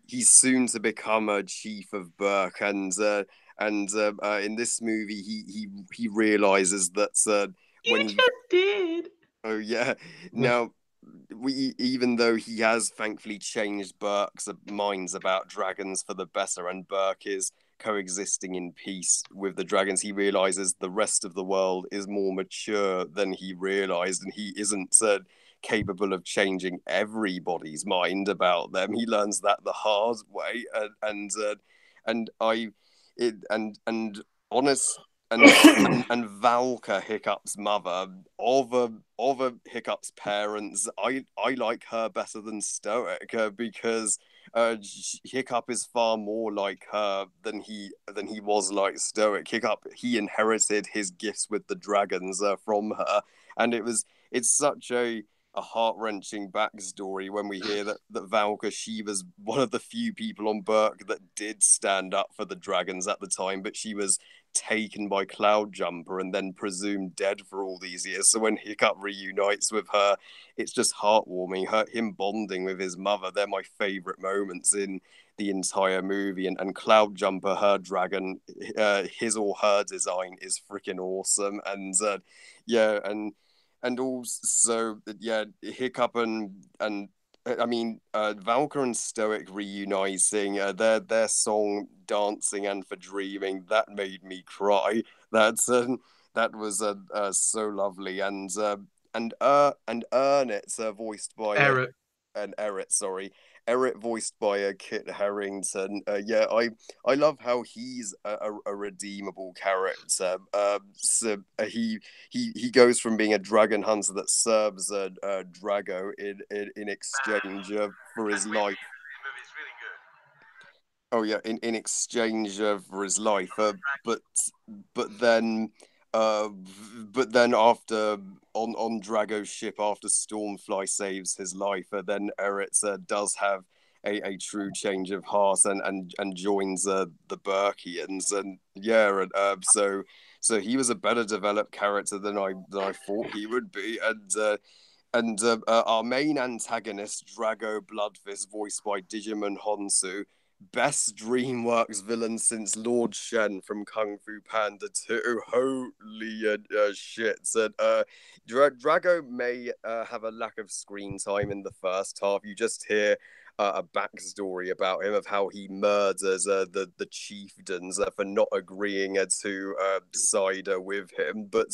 He's soon to become a chief of Burke, and in this movie, he realizes that when he did. Oh yeah. Now, even though he has thankfully changed Burke's minds about dragons for the better, and Burke is coexisting in peace with the dragons, he realizes the rest of the world is more mature than he realized, and he isn't capable of changing everybody's mind about them. He learns that the hard way, and honest. And Valka, Hiccup's mother, of Hiccup's parents, I like her better than Stoic because Hiccup is far more like her than he was like Stoic. Hiccup, he inherited his gifts with the dragons from her, and it's such a heart-wrenching backstory when we hear that Valka, she was one of the few people on Burke that did stand up for the dragons at the time, but she was taken by Cloudjumper and then presumed dead for all these years. So when Hiccup reunites with her, it's just heartwarming. Him bonding with his mother, they're my favorite moments in the entire movie. And Cloudjumper, her dragon, his or her design is freaking awesome. And and also, yeah, Hiccup and I mean, Valka and Stoic reuniting, their song "Dancing and for Dreaming" that made me cry. That was so lovely, and Ernest, voiced by Eric. Eret, sorry. Eret voiced by Kit Harington. Yeah, I love how he's a redeemable character. He goes from being a dragon hunter that serves Drago in exchange for his life. Oh yeah, in exchange for his life. But then after on Drago's ship, after Stormfly saves his life, then Eretz does have a true change of heart and joins the Burkians, and yeah, and so he was a better developed character than I thought he would be, and our main antagonist, Drago Bloodfist, voiced by Digimon Honsu, best Dreamworks villain since Lord Shen from Kung Fu Panda 2. Holy shit. Drago may have a lack of screen time in the first half. You just hear a backstory about him of how he murders the chieftains for not agreeing to side with him. But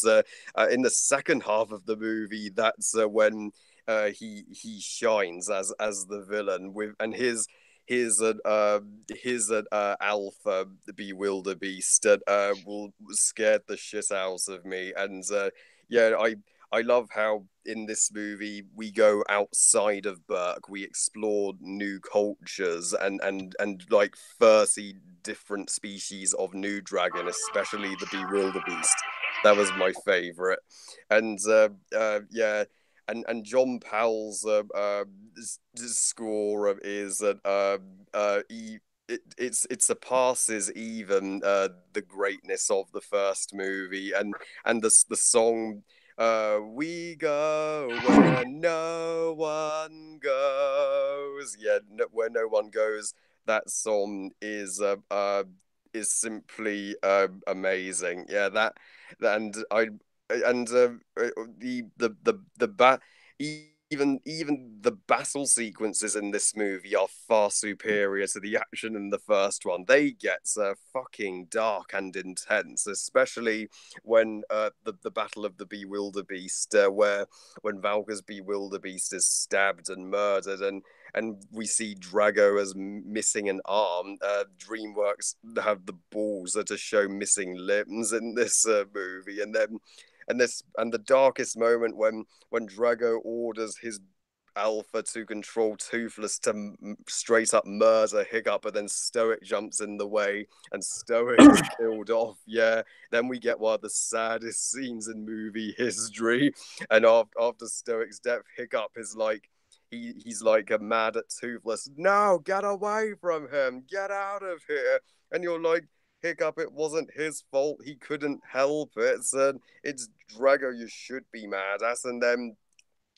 in the second half of the movie, that's when he shines as the villain with and his alpha bewilderbeast that will scared the shit out of me. And yeah, I love how in this movie we go outside of Burke, we explore new cultures and like 30 different species of new dragon, especially the bewilderbeast. That was my favorite. And yeah, and John Powell's score is it surpasses even the greatness of the first movie, and the song we go where no one goes. Yeah, where no one goes. That song is simply amazing. Yeah, that and I and the bat even the battle sequences in this movie are far superior to the action in the first one. They get fucking dark and intense, especially when the battle of the Bewilderbeast, where when Valka's Bewilderbeast is stabbed and murdered, and we see Drago as missing an arm. Dreamworks have the balls to show missing limbs in this movie, and then and the darkest moment when Drago orders his alpha to control Toothless to straight up murder Hiccup, but then Stoic jumps in the way and Stoic is killed off. Yeah, then we get one of the saddest scenes in movie history. And after Stoic's death, Hiccup is like, he's like mad at Toothless. No, get away from him, get out of here. And you're like, Hiccup, it wasn't his fault. He couldn't help it. So it's Drago you should be mad at. And then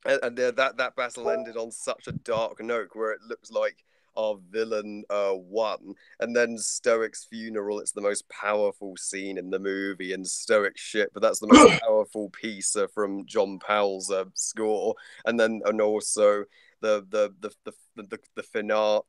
that battle ended on such a dark note where it looks like our villain won. And then Stoic's funeral, it's the most powerful scene in the movie, and Stoic shit, but that's the most powerful piece from John Powell's score. And also the finale,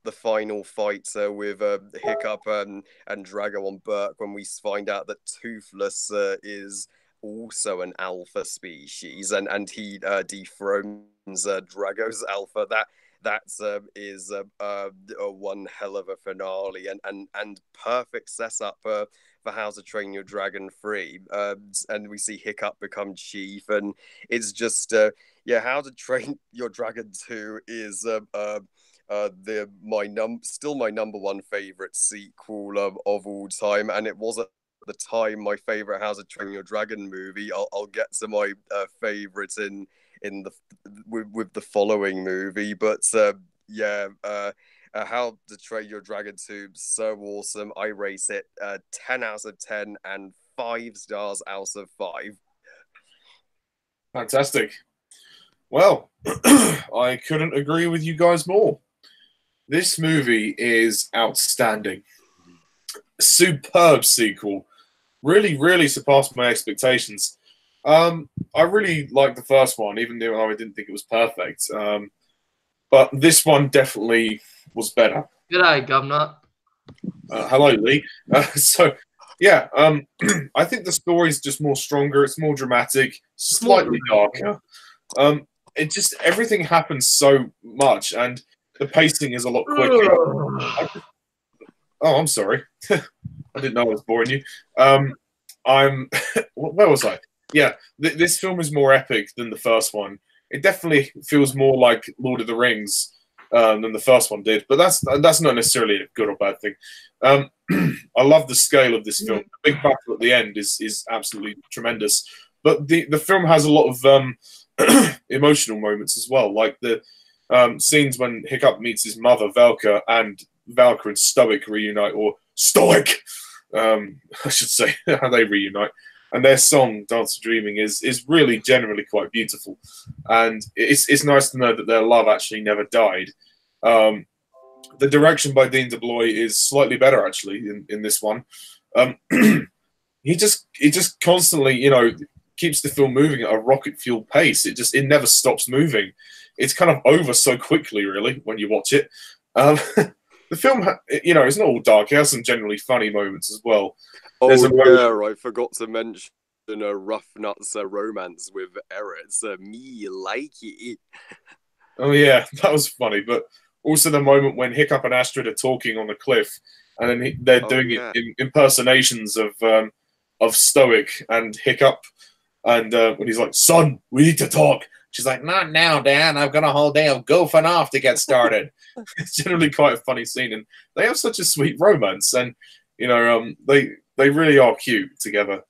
the final fight with Hiccup and Drago on Burke, when we find out that Toothless is also an alpha species, and he dethrones Drago's alpha. That is a one hell of a finale, and perfect setup for How to Train Your Dragon 3. And we see Hiccup become chief, and it's just yeah, How to Train Your Dragon 2 is still my number one favorite sequel of all time, and it was at the time my favorite How to Train Your Dragon movie. I'll get to my favorites in the with the following movie, but yeah, How to Train Your Dragon 2, so awesome. I rate it 10 out of 10 and 5 stars out of 5. Fantastic. Well, I couldn't agree with you guys more. This movie is outstanding. Superb sequel. Really, really surpassed my expectations. I really liked the first one, even though I didn't think it was perfect. But this one definitely was better. G'day, Governor. Hello, Lee. So, yeah, I think the story's just more stronger. It's more dramatic, slightly darker. It just, everything happens so much, and the pacing is a lot quicker. I'm sorry. I didn't know I was boring you. Where was I? Yeah, this film is more epic than the first one. It definitely feels more like Lord of the Rings than the first one did, but that's not necessarily a good or bad thing. I love the scale of this film. The big battle at the end is absolutely tremendous, but the film has a lot of emotional moments as well, like the scenes when Hiccup meets his mother, Valka, and Valka and Stoic reunite, or Stoic, I should say, how they reunite. And their song, Dance of Dreaming, is really generally quite beautiful. And it's nice to know that their love actually never died. The direction by Dean DeBlois is slightly better, actually, in this one. He just constantly, keeps the film moving at a rocket fuel pace. It never stops moving. It's kind of over so quickly, really, when you watch it. The film, you know, it's not all dark. It has some generally funny moments as well. Oh There's a yeah, I forgot to mention a rough nuts romance with Eretz. Me like it. Oh yeah, that was funny. But also the moment when Hiccup and Astrid are talking on the cliff, and then they're doing it in impersonations of Stoic and Hiccup, and when he's like, "Son, we need to talk." She's like, "Not now, Dad. I've got a whole day of goofing off to get started." It's generally quite a funny scene, and they have such a sweet romance, and you know, they really are cute together.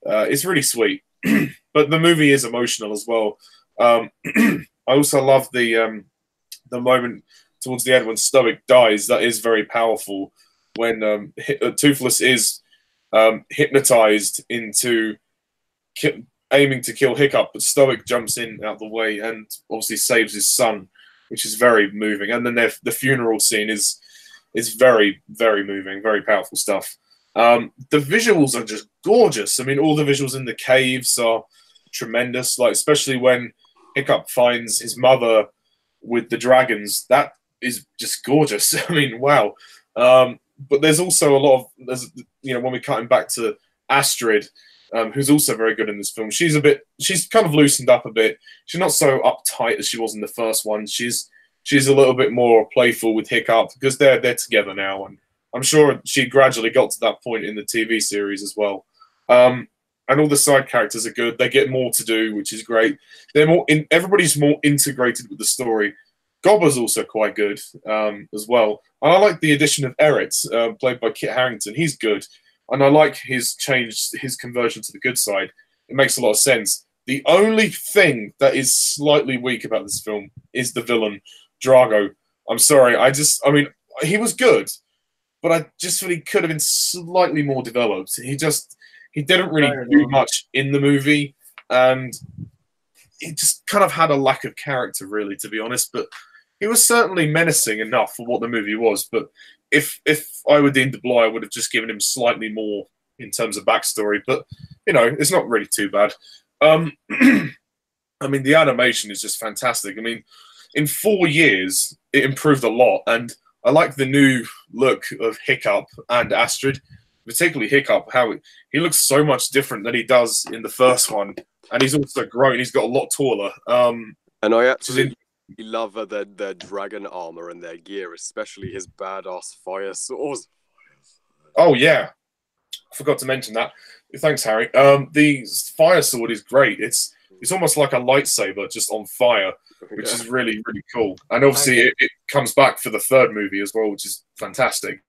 It's really sweet, but the movie is emotional as well. I also love the moment towards the end when Stoic dies. That is very powerful. When Toothless is hypnotized into aiming to kill Hiccup, but Stoic jumps in out of the way and obviously saves his son, which is very moving. And then the funeral scene is very, very moving, very powerful stuff. The visuals are just gorgeous. I mean, all the visuals in the caves are tremendous, like especially when Hiccup finds his mother with the dragons. That is just gorgeous. I mean, wow. But there's also a lot of, you know, when we're cutting back to Astrid, who's also very good in this film. She's kind of loosened up a bit. She's not so uptight as she was in the first one. She's a little bit more playful with Hiccup because they're together now, and I'm sure she gradually got to that point in the TV series as well. And all the side characters are good. They get more to do, which is great. Everybody's more integrated with the story. Gobber's also quite good as well. And I like the addition of Eretz, played by Kit Harington. He's good. And I like his conversion to the good side. It makes a lot of sense. The only thing that is slightly weak about this film is the villain, Drago. I'm sorry. I mean, he was good, but I just feel he could have been slightly more developed. He didn't really do much in the movie, and he just kind of had a lack of character, really, to be honest. But he was certainly menacing enough for what the movie was. But if I were Dean DeBlois, I would have just given him slightly more in terms of backstory. But, you know, it's not really too bad. I mean, the animation is just fantastic. I mean, in 4 years, it improved a lot. And I like the new look of Hiccup and Astrid, particularly Hiccup, how he looks so much different than he does in the first one. And he's also grown. He's got a lot taller. And I actually love their dragon armor and their gear, especially his badass fire swords. Oh, yeah. I forgot to mention that. Thanks, Harry. The fire sword is great. It's almost like a lightsaber, just on fire, which is really, really cool. And obviously, it comes back for the third movie as well, which is fantastic.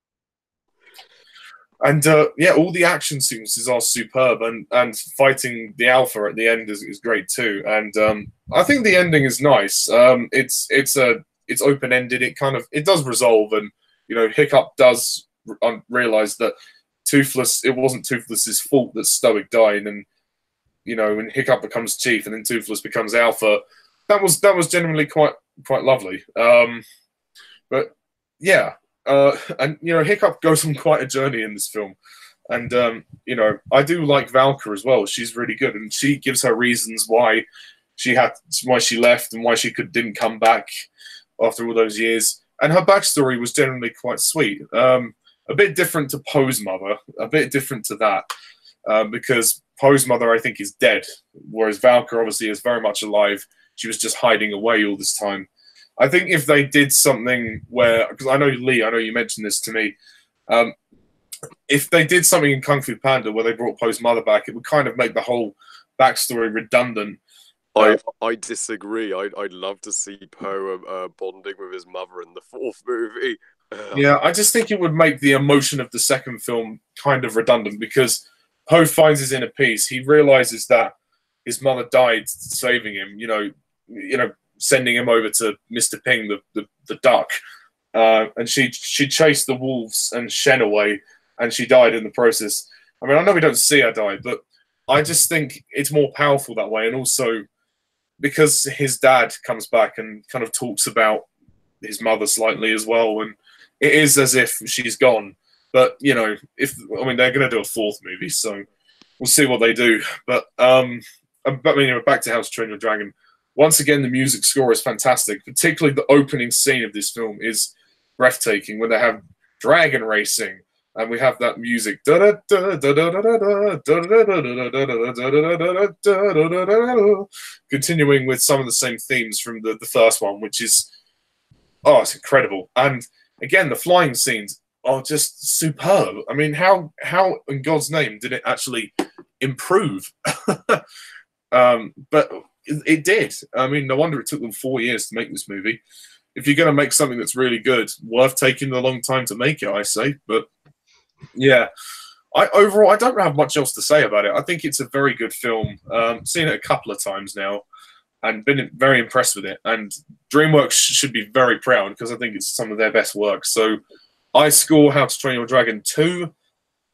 And yeah, all the action sequences are superb, and fighting the Alpha at the end is great too. And I think the ending is nice. It's open ended. It does resolve, and you know, Hiccup does realize that it wasn't Toothless's fault that Stoic died, and you know, when Hiccup becomes chief and then Toothless becomes Alpha, that was genuinely quite lovely. But yeah. And you know, Hiccup goes on quite a journey in this film, and you know, I do like Valka as well. She's really good, and she gives her reasons why she left and why she didn't come back after all those years. And her backstory was generally quite sweet. A bit different to Poe's mother, a bit different to that, because Poe's mother, I think, is dead, whereas Valka obviously is very much alive. She was just hiding away all this time. I think if they did something where, because I know Lee, I know you mentioned this to me, if they did something in Kung Fu Panda where they brought Poe's mother back, it would kind of make the whole backstory redundant. I disagree. I'd love to see Poe bonding with his mother in the fourth movie. Yeah, I just think it would make the emotion of the second film kind of redundant, because Poe finds his inner peace. He realizes that his mother died saving him. You know, sending him over to Mr. Ping, the duck, and she chased the wolves and Shen away, and she died in the process. I mean, I know we don't see her die, but I just think it's more powerful that way. And also because his dad comes back and kind of talks about his mother slightly as well, and it is as if she's gone. But you know, they're going to do a fourth movie, so we'll see what they do. But back to How to Train Your Dragon. Once again, the music score is fantastic. Particularly the opening scene of this film is breathtaking when they have dragon racing. And we have that music, continuing with some of the same themes from the first one, which is, it's incredible. And again, the flying scenes are just superb. I mean, how in God's name did it actually improve? But it did. I mean, no wonder it took them 4 years to make this movie. If you're going to make something that's really good, worth taking a long time to make it, I say. But yeah, overall, I don't have much else to say about it. I think it's a very good film. Seen it a couple of times now and been very impressed with it. And DreamWorks should be very proud because I think it's some of their best work. So I score How to Train Your Dragon 2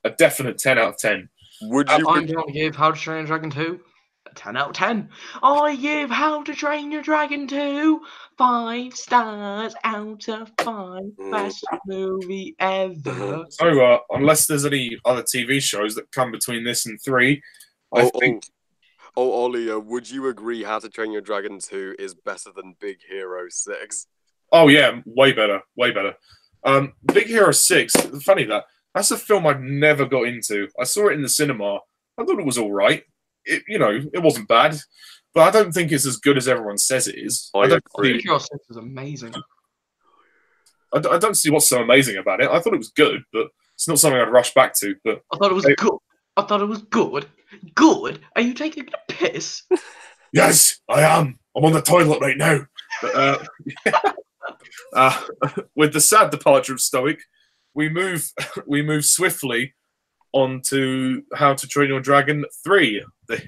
a definite 10 out of 10. Would you? I'm going to give How to Train Your Dragon 2 a 10 out of 10. I give How to Train Your Dragon 2 5 stars out of 5. Best movie ever. So, unless there's any other TV shows that come between this and 3, I think. Ollie, would you agree How to Train Your Dragon 2 is better than Big Hero 6? Oh, yeah, way better. Way better. Big Hero 6, funny that's a film I've never got into. I saw it in the cinema. I thought it was all right. It wasn't bad. But I don't think it's as good as everyone says it is. I agree. Big Hero 6 is amazing. I don't see what's so amazing about it. I thought it was good, but it's not something I'd rush back to. But I thought it was good. I thought it was good. Good? Are you taking a piss? Yes, I am. I'm on the toilet right now. But, with the sad departure of Stoic, we move swiftly on to How to Train Your Dragon 3, the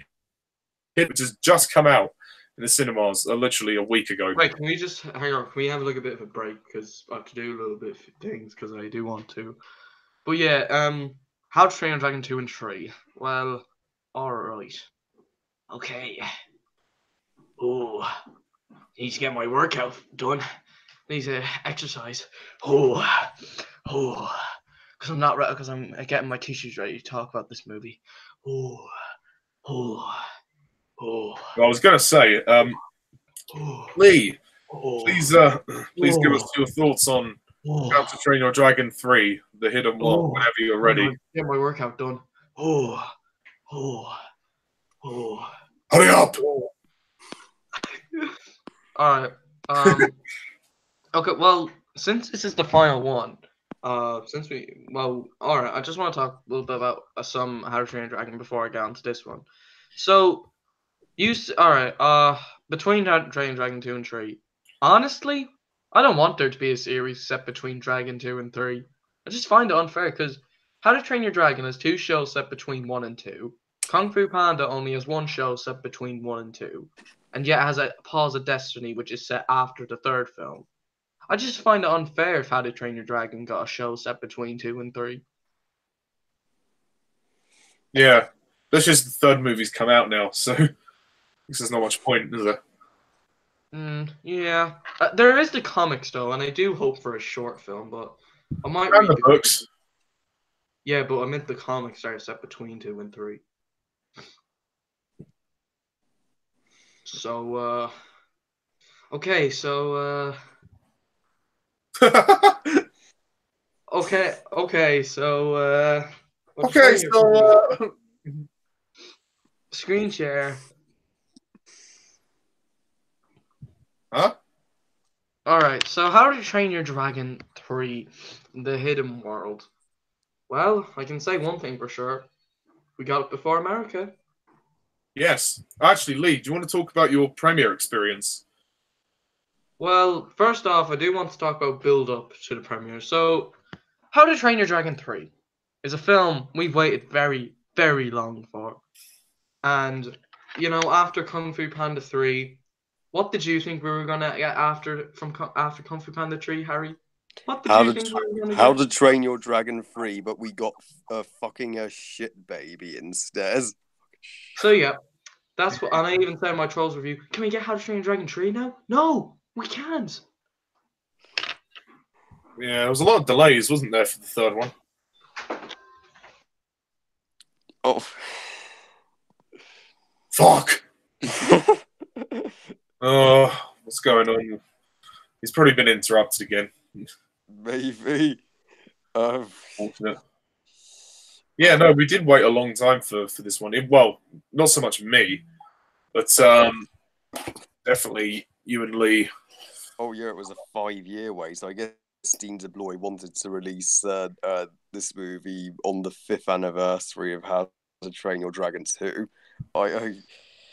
hit which has just come out in the cinemas literally a week ago. Wait, can we just hang on? Can we have a bit of a break because I have to do a little bit of things because I do want to. But yeah, How to Train Your Dragon 2 and 3. Well, all right. Okay. Oh, need to get my workout done. Need to exercise. Because I'm not ready. Because I'm getting my tissues ready to talk about this movie. I was going to say, Lee, please give us your thoughts on How to Train Your Dragon 3, the hidden one, whenever you're ready. Get my workout done. Hurry up! All right. Okay. Well, since this is the final one, all right. I just want to talk a little bit about some How to Train Your Dragon before I get on to this one. So, all right. Between How to Train Your Dragon 2 and 3, honestly, I don't want there to be a series set between Dragon 2 and 3. I just find it unfair because How to Train Your Dragon has 2 shows set between 1 and 2. Kung Fu Panda only has 1 show set between 1 and 2. And yet has a Paws of Destiny, which is set after the 3rd film. I just find it unfair if How to Train Your Dragon got a show set between 2 and 3. Yeah. That's just the 3rd movie's come out now, so there's not much point, is there? Yeah. There is the comics, though, and I do hope for a short film, but I might read read the books. Yeah, but I meant the comics are set between 2 and 3. So, okay, so, okay, so, screen share. Huh? Alright, so How to Train Your Dragon 3, The Hidden World. Well, I can say one thing for sure. We got it before America. Yes. Actually, Lee, do you want to talk about your premiere experience? Well, first off, I do want to talk about build-up to the premiere. So, How to Train Your Dragon 3 is a film we've waited very, very long for. And, after Kung Fu Panda 3, what did you think we were going to get after Kung Fu Panda 3, Harry? What did you think we were going to get? How to Train Your Dragon 3, but we got a shit baby instead. So, yeah, that's what, and I even said in my Trolls review, can we get How to Train Your Dragon 3 now? No, we can't. Yeah, there was a lot of delays, wasn't there, for the 3rd one? Oh. Fuck! Oh, what's going on? He's probably been interrupted again. Maybe. Fortunate. Yeah, no, we did wait a long time for this one. Well, not so much me, but definitely you and Lee. Oh yeah, it was a 5-year wait. So I guess DeBlois wanted to release this movie on the 5th anniversary of How to Train Your Dragon 2.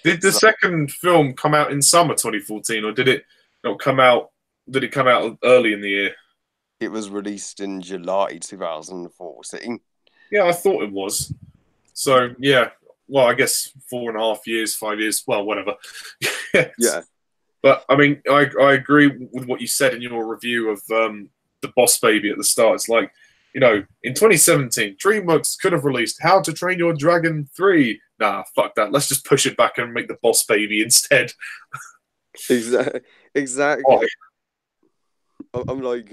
Did the second film come out in summer 2014, or did it not come out? Did it come out early in the year? It was released in July 2014. Yeah, I thought it was. So yeah, well, I guess 4.5 years, 5 years, well, whatever. Yeah. But I mean, I agree with what you said in your review of the Boss Baby at the start. It's like, you know, in 2017, DreamWorks could have released How to Train Your Dragon 3. Nah, fuck that. Let's just push it back and make the Boss Baby instead. Exactly. Oh. I'm like,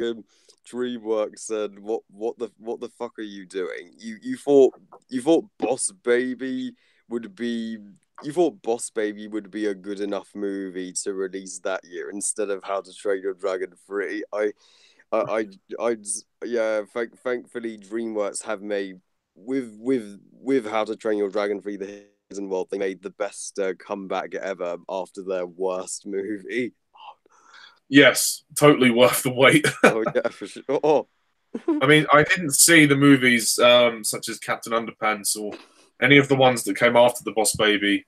DreamWorks said, what the fuck are you doing? You thought Boss Baby would be a good enough movie to release that year instead of How to Train Your Dragon 3. Thankfully DreamWorks have made with How to Train Your Dragon 3 the Hidden World, they made the best comeback ever after their worst movie. Yes, totally worth the wait. Oh yeah, for sure. Oh. I mean, I didn't see the movies such as Captain Underpants or any of the ones that came after the Boss Baby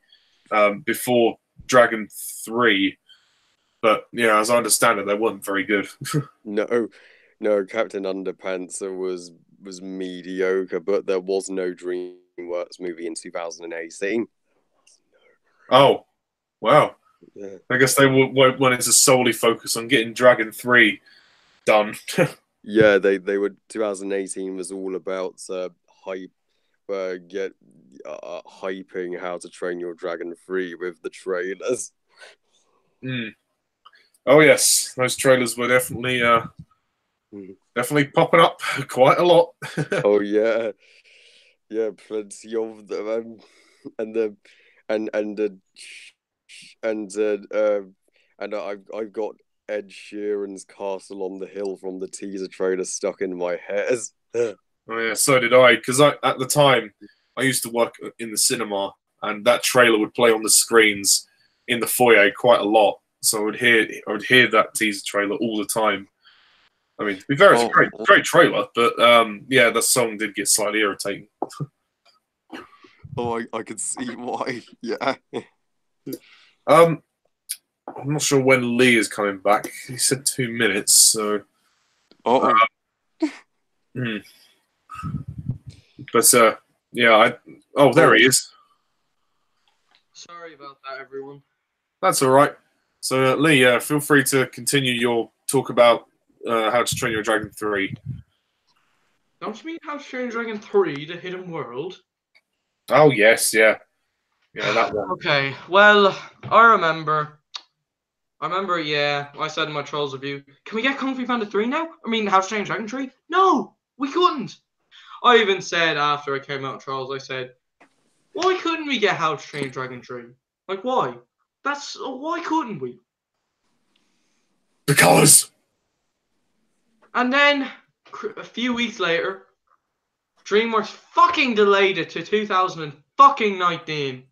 before Dragon 3. But yeah, as I understand it, they weren't very good. No, Captain Underpants was mediocre, but there was no DreamWorks movie in 2018. Oh, wow. Yeah. I guess they wanted to solely focus on getting Dragon 3 done. Yeah, they were 2018 was all about hyping How to Train Your Dragon 3 with the trailers. Mm. Oh yes, those trailers were definitely popping up quite a lot. Oh yeah, plenty of them, and I've got Ed Sheeran's Castle on the Hill from the teaser trailer stuck in my head. Oh yeah, so did I. Because at the time I used to work in the cinema, and that trailer would play on the screens in the foyer quite a lot. So I would hear that teaser trailer all the time. I mean, to be fair, it's a great trailer, but yeah, the song did get slightly irritating. Oh, I could see why. Yeah. I'm not sure when Lee is coming back. He said 2 minutes, so. Oh. But yeah, there he is. Sorry about that, everyone. That's all right. So Lee, feel free to continue your talk about How to Train Your Dragon 3. Don't you mean How to Train Your Dragon 3, The Hidden World? Oh yes, yeah, that one. Okay, well, I remember. Yeah, I said in my Trolls review, can we get Kung Fu Panda 3 now? I mean, How to Train Your Dragon 3? No, we couldn't. I even said after I came out of Trolls, I said, why couldn't we get How to Train Your Dragon 3? Like, why? Why couldn't we? Because. And then, a few weeks later, DreamWorks fucking delayed it to 2019.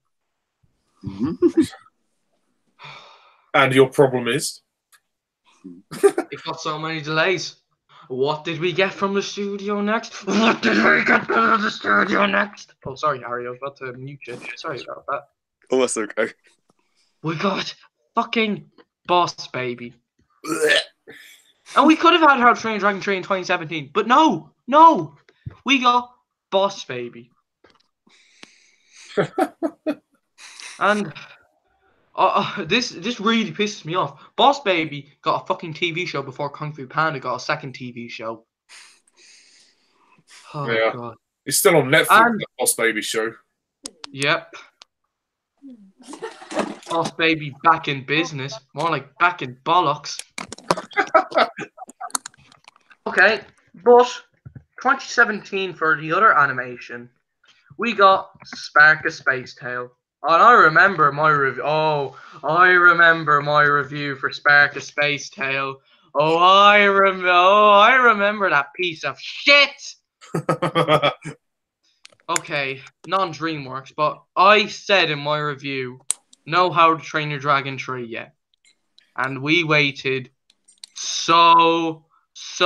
And your problem is? It got so many delays. What did we get from the studio next? What did we get from the studio next? Oh, sorry, Harry. I was about to mute you. Sorry about that. Oh, that's okay. We got fucking Boss Baby. And we could have had How to Train Your Dragon 3 in 2017. But no. We got Boss Baby. And this really pisses me off. Boss Baby got a fucking TV show before Kung Fu Panda got a second TV show. Oh, yeah. God. It's still on Netflix, that Boss Baby show. Yep. Boss Baby back in business. More like back in bollocks. Okay, but 2017 for the other animation, we got Spark a Space Tale. And I remember my review. Oh, I remember my review for Spark a Space Tale. Oh, I remember that piece of shit. Okay, non-Dreamworks, but I said in my review, no How to Train Your Dragon 3 yet. And we waited so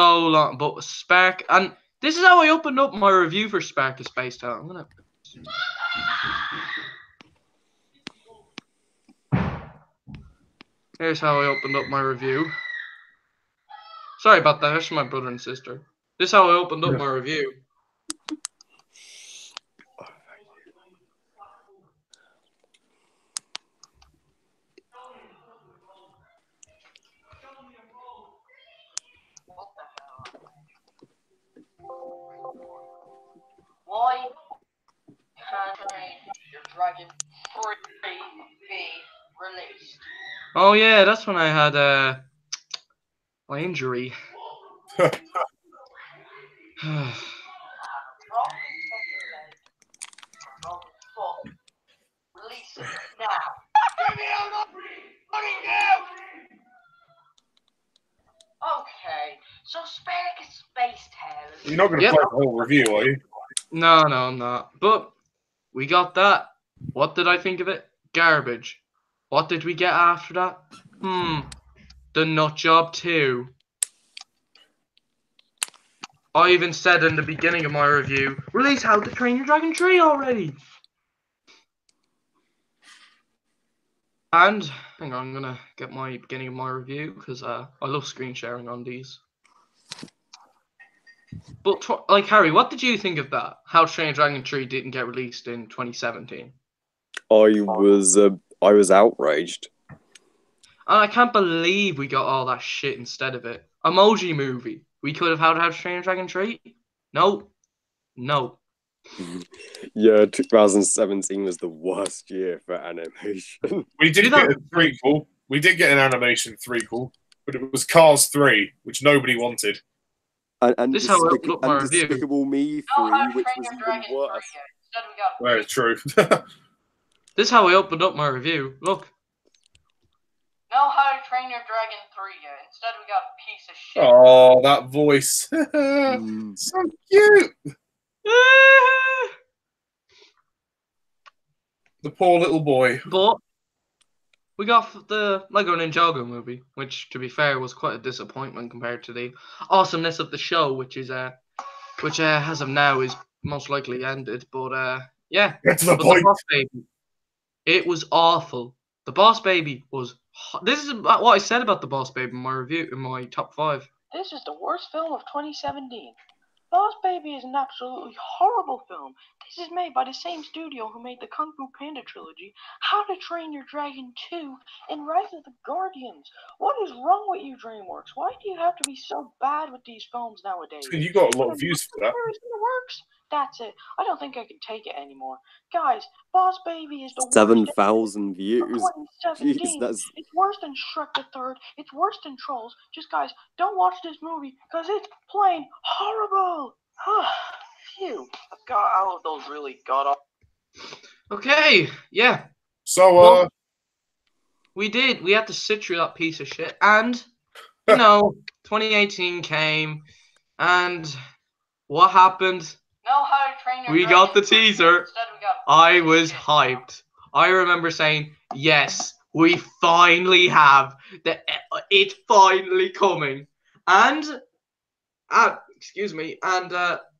long. But Spark, and this is how I opened up my review for Spark a Space Tale. I'm gonna. Here's how I opened up my review. Sorry about that. That's my brother and sister. This is how I opened up my review. Why can't your Dragon 3 be released? Oh yeah, that's when I had my injury. Release it now. Okay, so Spark a Space Tale. You're not going to play the whole review, are you? No, I'm not. But we got that. What did I think of it? Garbage. What did we get after that? The Nut Job 2. I even said in the beginning of my review, release How to Train Your Dragon 3 already. And hang on, I'm gonna get my beginning of my review because I love screen sharing on these. But like Harry, what did you think of that? How to Train Your Dragon 3 didn't get released in 2017. I was outraged. And I can't believe we got all that shit instead of it. Emoji Movie. We could have had How to Train Your Dragon 3. No. Yeah, 2017 was the worst year for animation. We did get a threequel. We did get an animation threequel, but it was Cars 3, which nobody wanted. And This is how I opened up my review. Despicable Me 3, which was even worse. Very true. This is how I opened up my review. Look. Know How to Train Your Dragon 3 yet. Instead we got a piece of shit. Oh, that voice. So cute. The poor little boy. But we got the Lego Ninjago movie, which, to be fair, was quite a disappointment compared to the awesomeness of the show, which as of now is most likely ended. But yeah, Get to the but point. The Boss Baby, it was awful. The Boss Baby was. This is what I said about the Boss Baby in my review, in my top 5. This is the worst film of 2017. Boss Baby is an absolutely horrible film. This is made by the same studio who made the Kung Fu Panda trilogy, How to Train Your Dragon 2, and Rise of the Guardians. What is wrong with you, DreamWorks? Why do you have to be so bad with these films nowadays? You got a lot of views for that. Works. That's it. I don't think I can take it anymore. Guys, Boss Baby is the 7,000 views. 2017. Jeez, that's... It's worse than Shrek the Third. It's worse than Trolls. Just guys, don't watch this movie because it's plain horrible. Phew. God, all of those really got off. Okay, yeah. So, well, we had to sit through that piece of shit, and 2018 came, and what happened? We got the teaser. I was hyped. I remember saying, yes, we finally have it's finally coming. And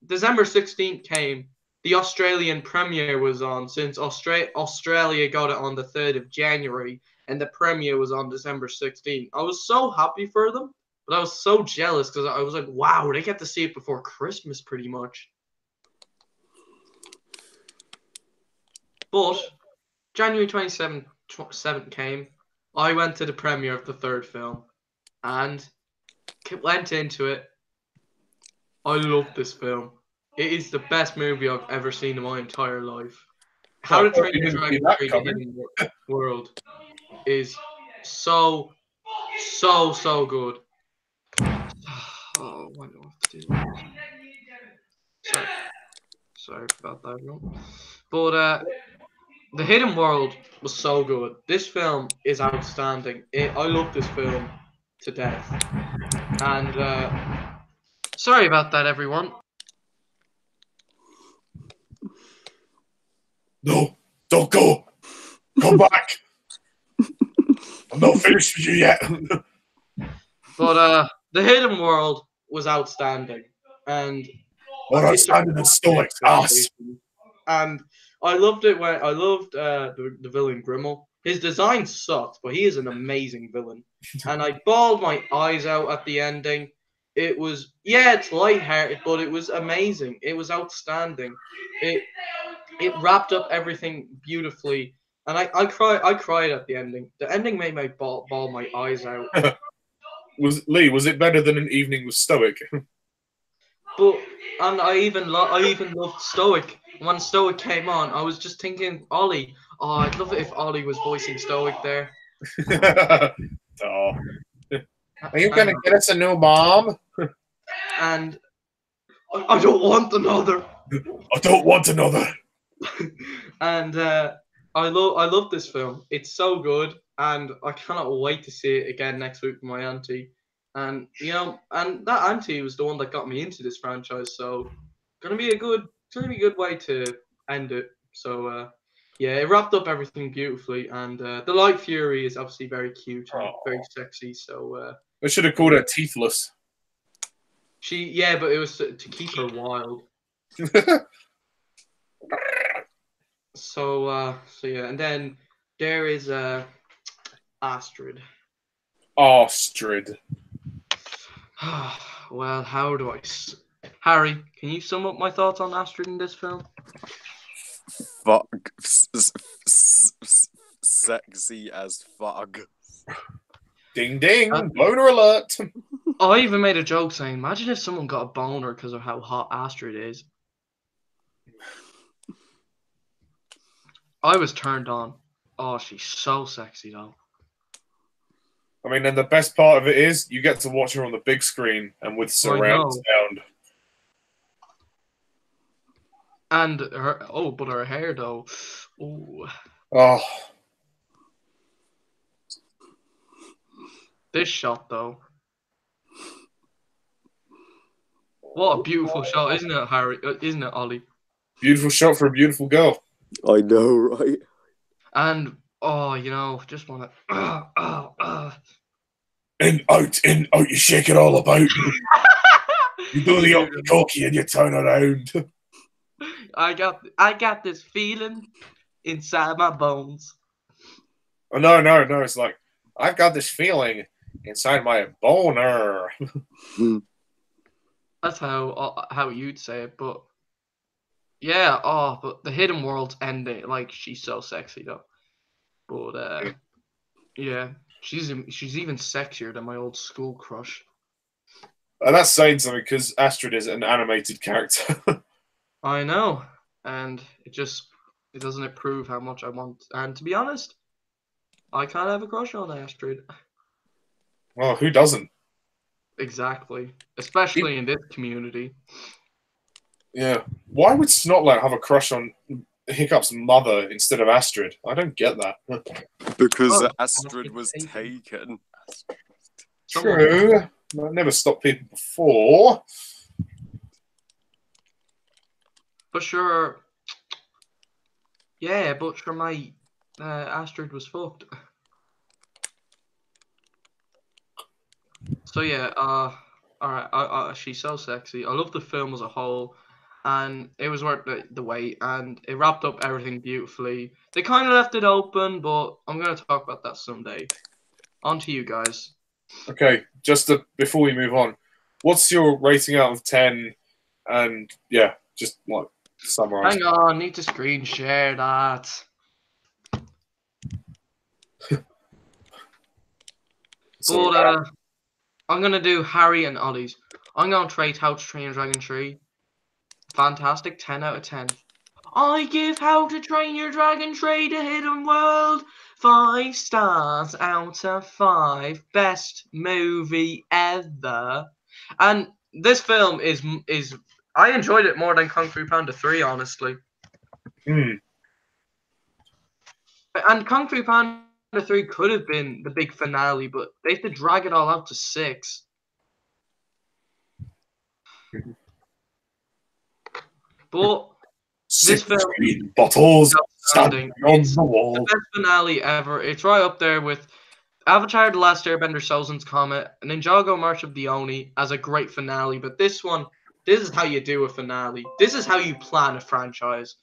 December 16th came. The Australian premiere was on, since Australia got it on the 3rd of January, and the premiere was on December 16th. I was so happy for them, but I was so jealous because I was like, wow, they get to see it before Christmas pretty much. But January 27th came. I went to the premiere of the 3rd film and went into it. I love this film. It is the best movie I've ever seen in my entire life. How to Train Your Dragon 3: The Hidden World is so good. Oh, why do I have to do that? Sorry about that, everyone. But The Hidden World was so good. This film is outstanding. I love this film to death. And sorry about that, everyone. No, don't go. Come back. I'm not finished with you yet. But The Hidden World was outstanding. And What outstanding than Stoic's ass. And I loved it when I loved the villain Grimille. His design sucked, but he is an amazing villain. And I bawled my eyes out at the ending. It was it's lighthearted, but it was amazing. It was outstanding. It wrapped up everything beautifully, and I cried at the ending. The ending made me bawl my eyes out. Was it better than An Evening with Stoic? But I even loved Stoic. When Stoic came on, I was just thinking Ollie. Oh, I'd love it if Ollie was voicing Stoic there. Oh. Are you gonna get us a new bomb? And I don't want another. I don't want another. And I love this film. It's so good, and I cannot wait to see it again next week with my auntie. And and that auntie was the one that got me into this franchise. So, gonna be a good way to end it. So, it wrapped up everything beautifully, and the Light Fury is obviously very cute and very sexy. So, they should have called her Toothless. But it was to keep her wild. So and then there is Astrid. Astrid. Well, how do I... Harry, can you sum up my thoughts on Astrid in this film? Fuck. Sexy as fuck. Ding ding, boner alert. I even made a joke saying, imagine if someone got a boner because of how hot Astrid is. I was turned on. Oh, she's so sexy though. I mean, and the best part of it is you get to watch her on the big screen and with surround sound. And her hair though. Ooh. Oh. This shot though. What a beautiful shot, isn't it, Harry? Isn't it, Ollie? Beautiful shot for a beautiful girl. I know, right? And just want to. In, out, you shake it all about. You do the okey-dokey and you turn around. I got this feeling inside my bones. Oh, no, it's like, I've got this feeling inside my boner. That's how you'd say it, but yeah, but the Hidden World's ending, like, she's so sexy though. But yeah, she's even sexier than my old school crush. That's saying something because Astrid is an animated character. I know, and it doesn't prove how much I want. And to be honest, I can't have a crush on Astrid. Well, who doesn't? Exactly, especially in this community. Yeah, why would Snotlout have a crush on Hiccup's mother instead of Astrid? I don't get that. Because Astrid was taken. True. That never stopped people before. But sure. Yeah, but sure, my Astrid was fucked. So yeah, alright. She's so sexy. I love the film as a whole, and it was worth the wait, and it wrapped up everything beautifully. They kind of left it open, but I'm gonna talk about that someday. On to you guys. Okay, before we move on, what's your rating out of 10? And yeah, just like summarize. Hang on, need to screen share that. But I'm gonna do Harry and Ollie's. I'm gonna trade How to Train Your Dragon 3. Fantastic, 10 out of 10. I give How to Train Your Dragon 3 The Hidden World 5 stars out of 5. Best movie ever. And this film is I enjoyed it more than Kung Fu Panda 3, honestly. And Kung Fu Panda 3 could have been the big finale, but they have to drag it all out to 6. But this film 16 bottles outstanding. standing on It's the the wall. best finale ever. It's right up there with Avatar: The Last Airbender, Sozin's Comet, Ninjago: March of the Oni as a great finale. But this one, this is how you do a finale. This is how you plan a franchise.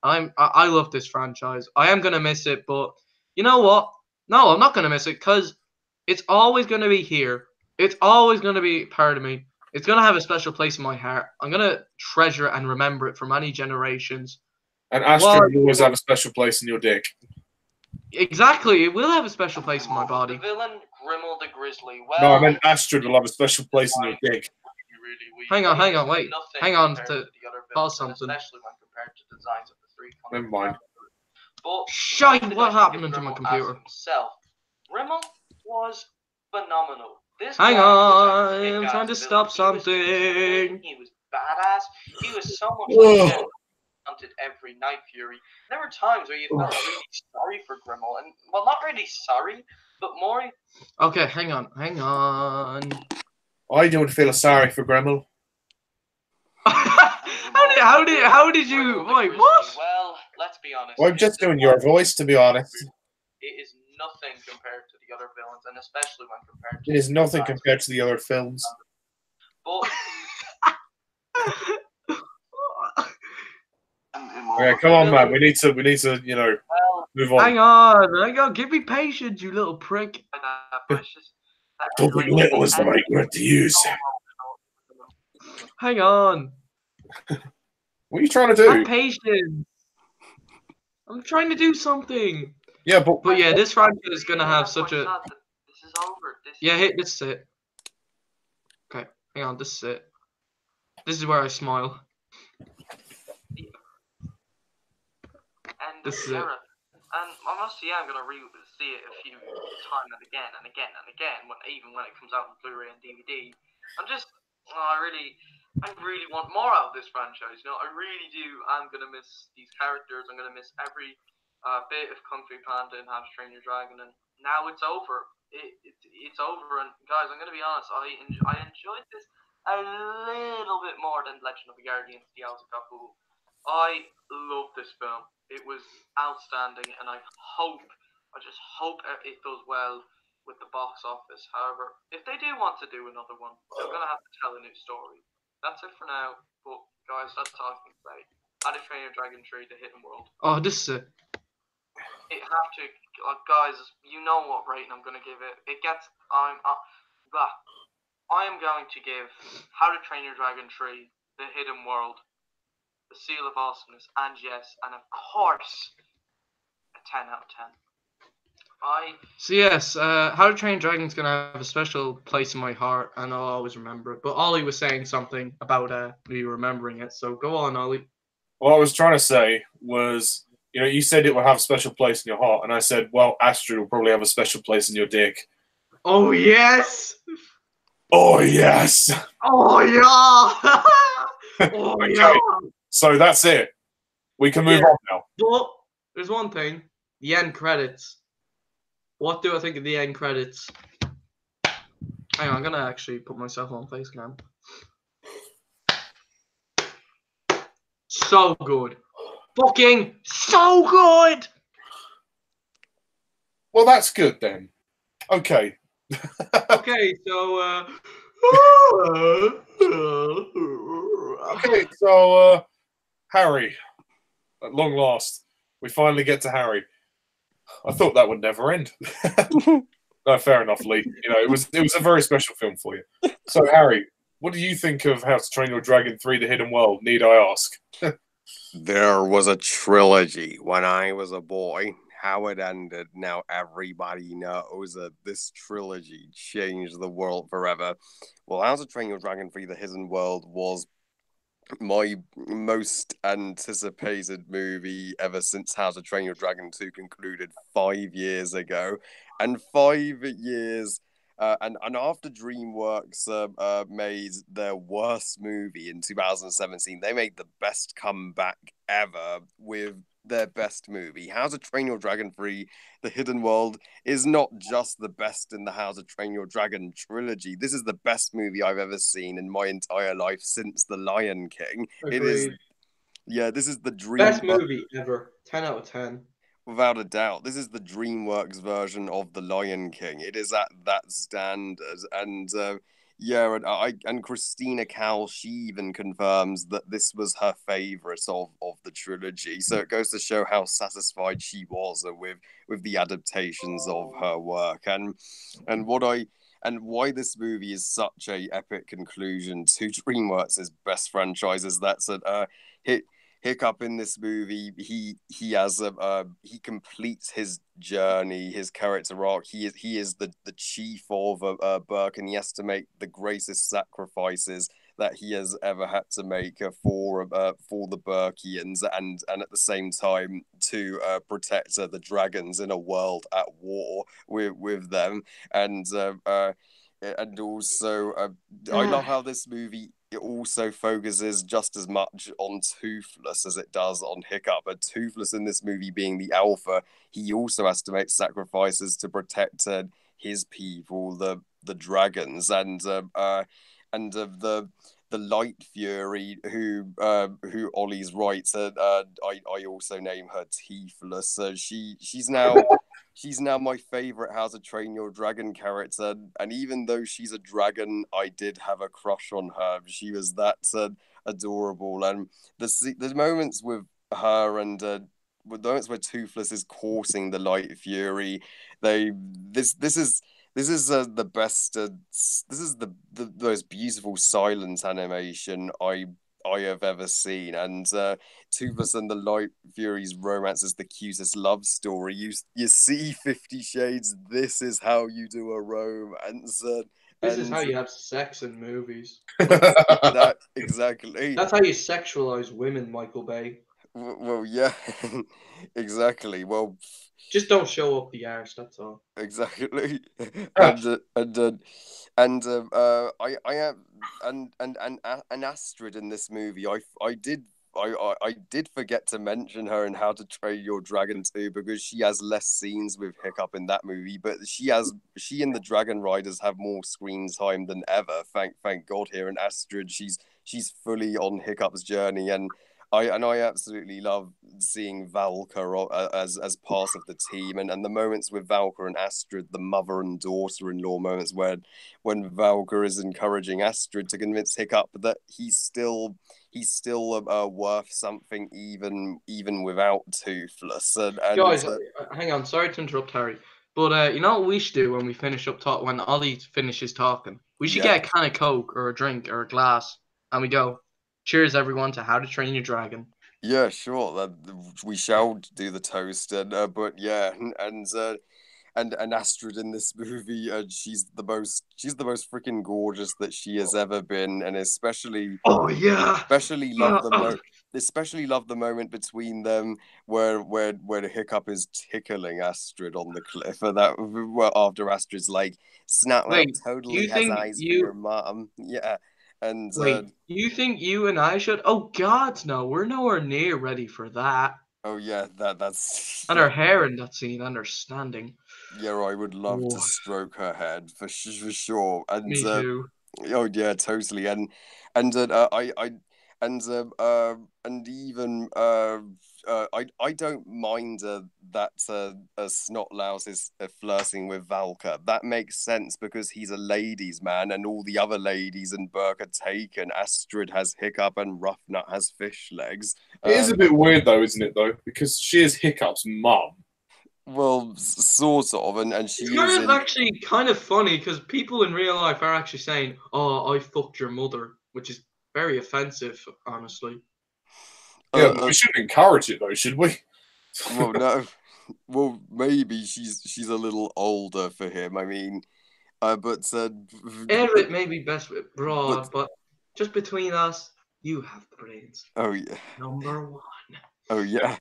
I love this franchise. I am gonna miss it, but you know what? No, I'm not gonna miss it because it's always gonna be here. It's always gonna be part of me. It's gonna have a special place in my heart. I'm gonna treasure and remember it for many generations. And Astrid Well, will always have a special place in your dick. Exactly, it will have a special place in my body. The villain, Grimille the Grizzly. Well, No, I meant Astrid will have a special place in your dick. really weak. Hang on, wait. Nothing Hang on compared to the other pause villains, something. especially when compared to the designs of the three. Never mind. But Shite, did what I think happened of to my Grimille computer? as himself? Grimille was phenomenal. This Hang guy was on, a I'm kick-ass trying to villain. stop He was something. intimidating, he was badass. He was so much Whoa. like Jen hunted every Night Fury. There were times where you felt really sorry for Grimille, and well, not really sorry, but more. Okay, hang on. I don't feel sorry for Grimille. how did you Grimille the wait? Grizzly, What? Well, let's be honest. I'm just doing your voice, to be honest. It is nothing compared to the other villains, and especially when compared to. It is nothing compared to the other films. But Okay, come on, man. We need to, move on. Hang on. Give me patience, you little prick. Don't think little is the right word to use. Hang on. What are you trying to do? Have patience. I'm trying to do something. Yeah, but yeah, this franchise is gonna have such a. This is over. Yeah, hit this is it. Okay, hang on. This is it. This is where I smile. And This is it. And I must say, I'm gonna see it a few times and again and again and again. Even when it comes out on Blu-ray and DVD, I really want more out of this franchise. You know, I really do. I'm gonna miss these characters. I'm gonna miss every bit of Kung Fu Panda and How to Train Your Dragon. And now it's over. It's over. And guys, I'm gonna be honest. I enjoyed this a little bit more than Legend of the Guardians: The House of Kapu. I love this film. It was outstanding, and I just hope it does well with the box office. However, if they do want to do another one, they're gonna have to tell a new story. That's it for now. But guys, that's all I can say. How to Train Your Dragon 3: The Hidden World. Oh, this is it. It have to, guys. You know what rating I'm gonna give it. It gets. I am going to give How to Train Your Dragon 3: The Hidden World the seal of awesomeness, and yes, and of course, a 10 out of 10. So yes, How to Train Your Dragon's gonna have a special place in my heart, and I'll always remember it. But Ollie was saying something about me remembering it, so go on, Ollie. What I was trying to say was, you said it will have a special place in your heart, and I said, well, Astrid will probably have a special place in your dick. Oh yes! Oh yes! Oh yeah! Oh Okay. yeah! So that's it. We can move on now. But there's one thing: the end credits. What do I think of the end credits? Hang on, I'm gonna actually put myself on face cam. So good. Fucking so good! Well, that's good then. Okay. Okay, so Okay, so Harry. At long last, we finally get to Harry. I thought that would never end. No, fair enough, Lee. It was a very special film for you. So, Harry, what do you think of How to Train Your Dragon 3: The Hidden World, need I ask? There was a trilogy when I was a boy. How it ended, now everybody knows that this trilogy changed the world forever. Well, How to Train Your Dragon 3: The Hidden World was my most anticipated movie ever since How to Train Your Dragon 2 concluded 5 years ago. And 5 years, and after Dreamworks made their worst movie in 2017, they made the best comeback ever with their best movie. How to Train Your Dragon 3: The Hidden World is not just the best in the How to Train Your Dragon trilogy. This is the best movie I've ever seen in my entire life since The Lion King. Agreed. It is, yeah, this is the Best movie ever. 10 out of 10. Without a doubt, this is the DreamWorks version of The Lion King. It is at that standard, and yeah, and Christina Cowell, she even confirms that this was her favorite of the trilogy. So it goes to show how satisfied she was with the adaptations of her work, and what I and why this movie is such a epic conclusion to DreamWorks' best franchises. That's a Hiccup in this movie. He has he completes his journey, his character arc. He is the chief of Burke, and he has to make the greatest sacrifices that he has ever had to make for the Burkians, and at the same time to protect the dragons in a world at war with them, and also I love how this movie, it also focuses just as much on Toothless as it does on Hiccup. But Toothless in this movie being the alpha, he also has to make sacrifices to protect his people, the dragons, and the Light Fury, who Ollie's right. I also name her Toothless. She's now my favorite How to Train Your Dragon character, and even though she's a dragon, I did have a crush on her. She was that adorable, and the moments with her and with the moments where Toothless is courting the Light Fury, this is the best. This is the most beautiful silent animation I have ever seen, and Toothless and the Light Fury's romance is the cutest love story. You see 50 Shades. This is how you do a romance. This is how you have sex in movies. That exactly. That's how you sexualize women, Michael Bay. Well, yeah, exactly. Well, just don't show up the arse. That's all. Exactly. I am and Astrid in this movie. I did forget to mention her in How to Train Your Dragon 2 because she has less scenes with Hiccup in that movie, but she and the Dragon Riders have more screen time than ever. Thank God here. And Astrid, she's fully on Hiccup's journey, and I absolutely love seeing Valka as part of the team, and the moments with Valka and Astrid, the mother and daughter-in-law moments when Valka is encouraging Astrid to convince Hiccup that he's still worth something even without Toothless. And guys, hang on, sorry to interrupt, Harry, but you know what we should do when we finish up when Ollie finishes talking? We should get a can of Coke or a drink or a glass, and we go, cheers everyone to How to Train Your Dragon. Yeah, sure. We shall do the toast, but yeah, and Astrid in this movie, she's the most freaking gorgeous that she has ever been, and especially especially love the moment between them where Hiccup is tickling Astrid on the cliff, after Astrid's like, Snapmap totally has eyes for your mom. Yeah. And you think you and I should? Oh God, no! We're nowhere near ready for that. Oh yeah, that's and her hair in that scene, and her standing. Yeah, I would love to stroke her head for sure. And me too. Oh yeah, totally. And even I don't mind that Snotlouse is flirting with Valka. That makes sense because he's a ladies' man, and all the other ladies in Burke are taken. Astrid has Hiccup, and Roughnut has fish legs. It is a bit weird, though, isn't it? Though, because she is Hiccup's mum. Well, sort of, and she is actually kind of funny because people in real life are actually saying, "Oh, I fucked your mother," which is very offensive, honestly. Yeah, but we shouldn't encourage it, though, should we? Well, no. Well, maybe she's a little older for him. I mean, but Eric may be best with broad, but just between us, you have the brains. Oh yeah, number one. Oh yeah.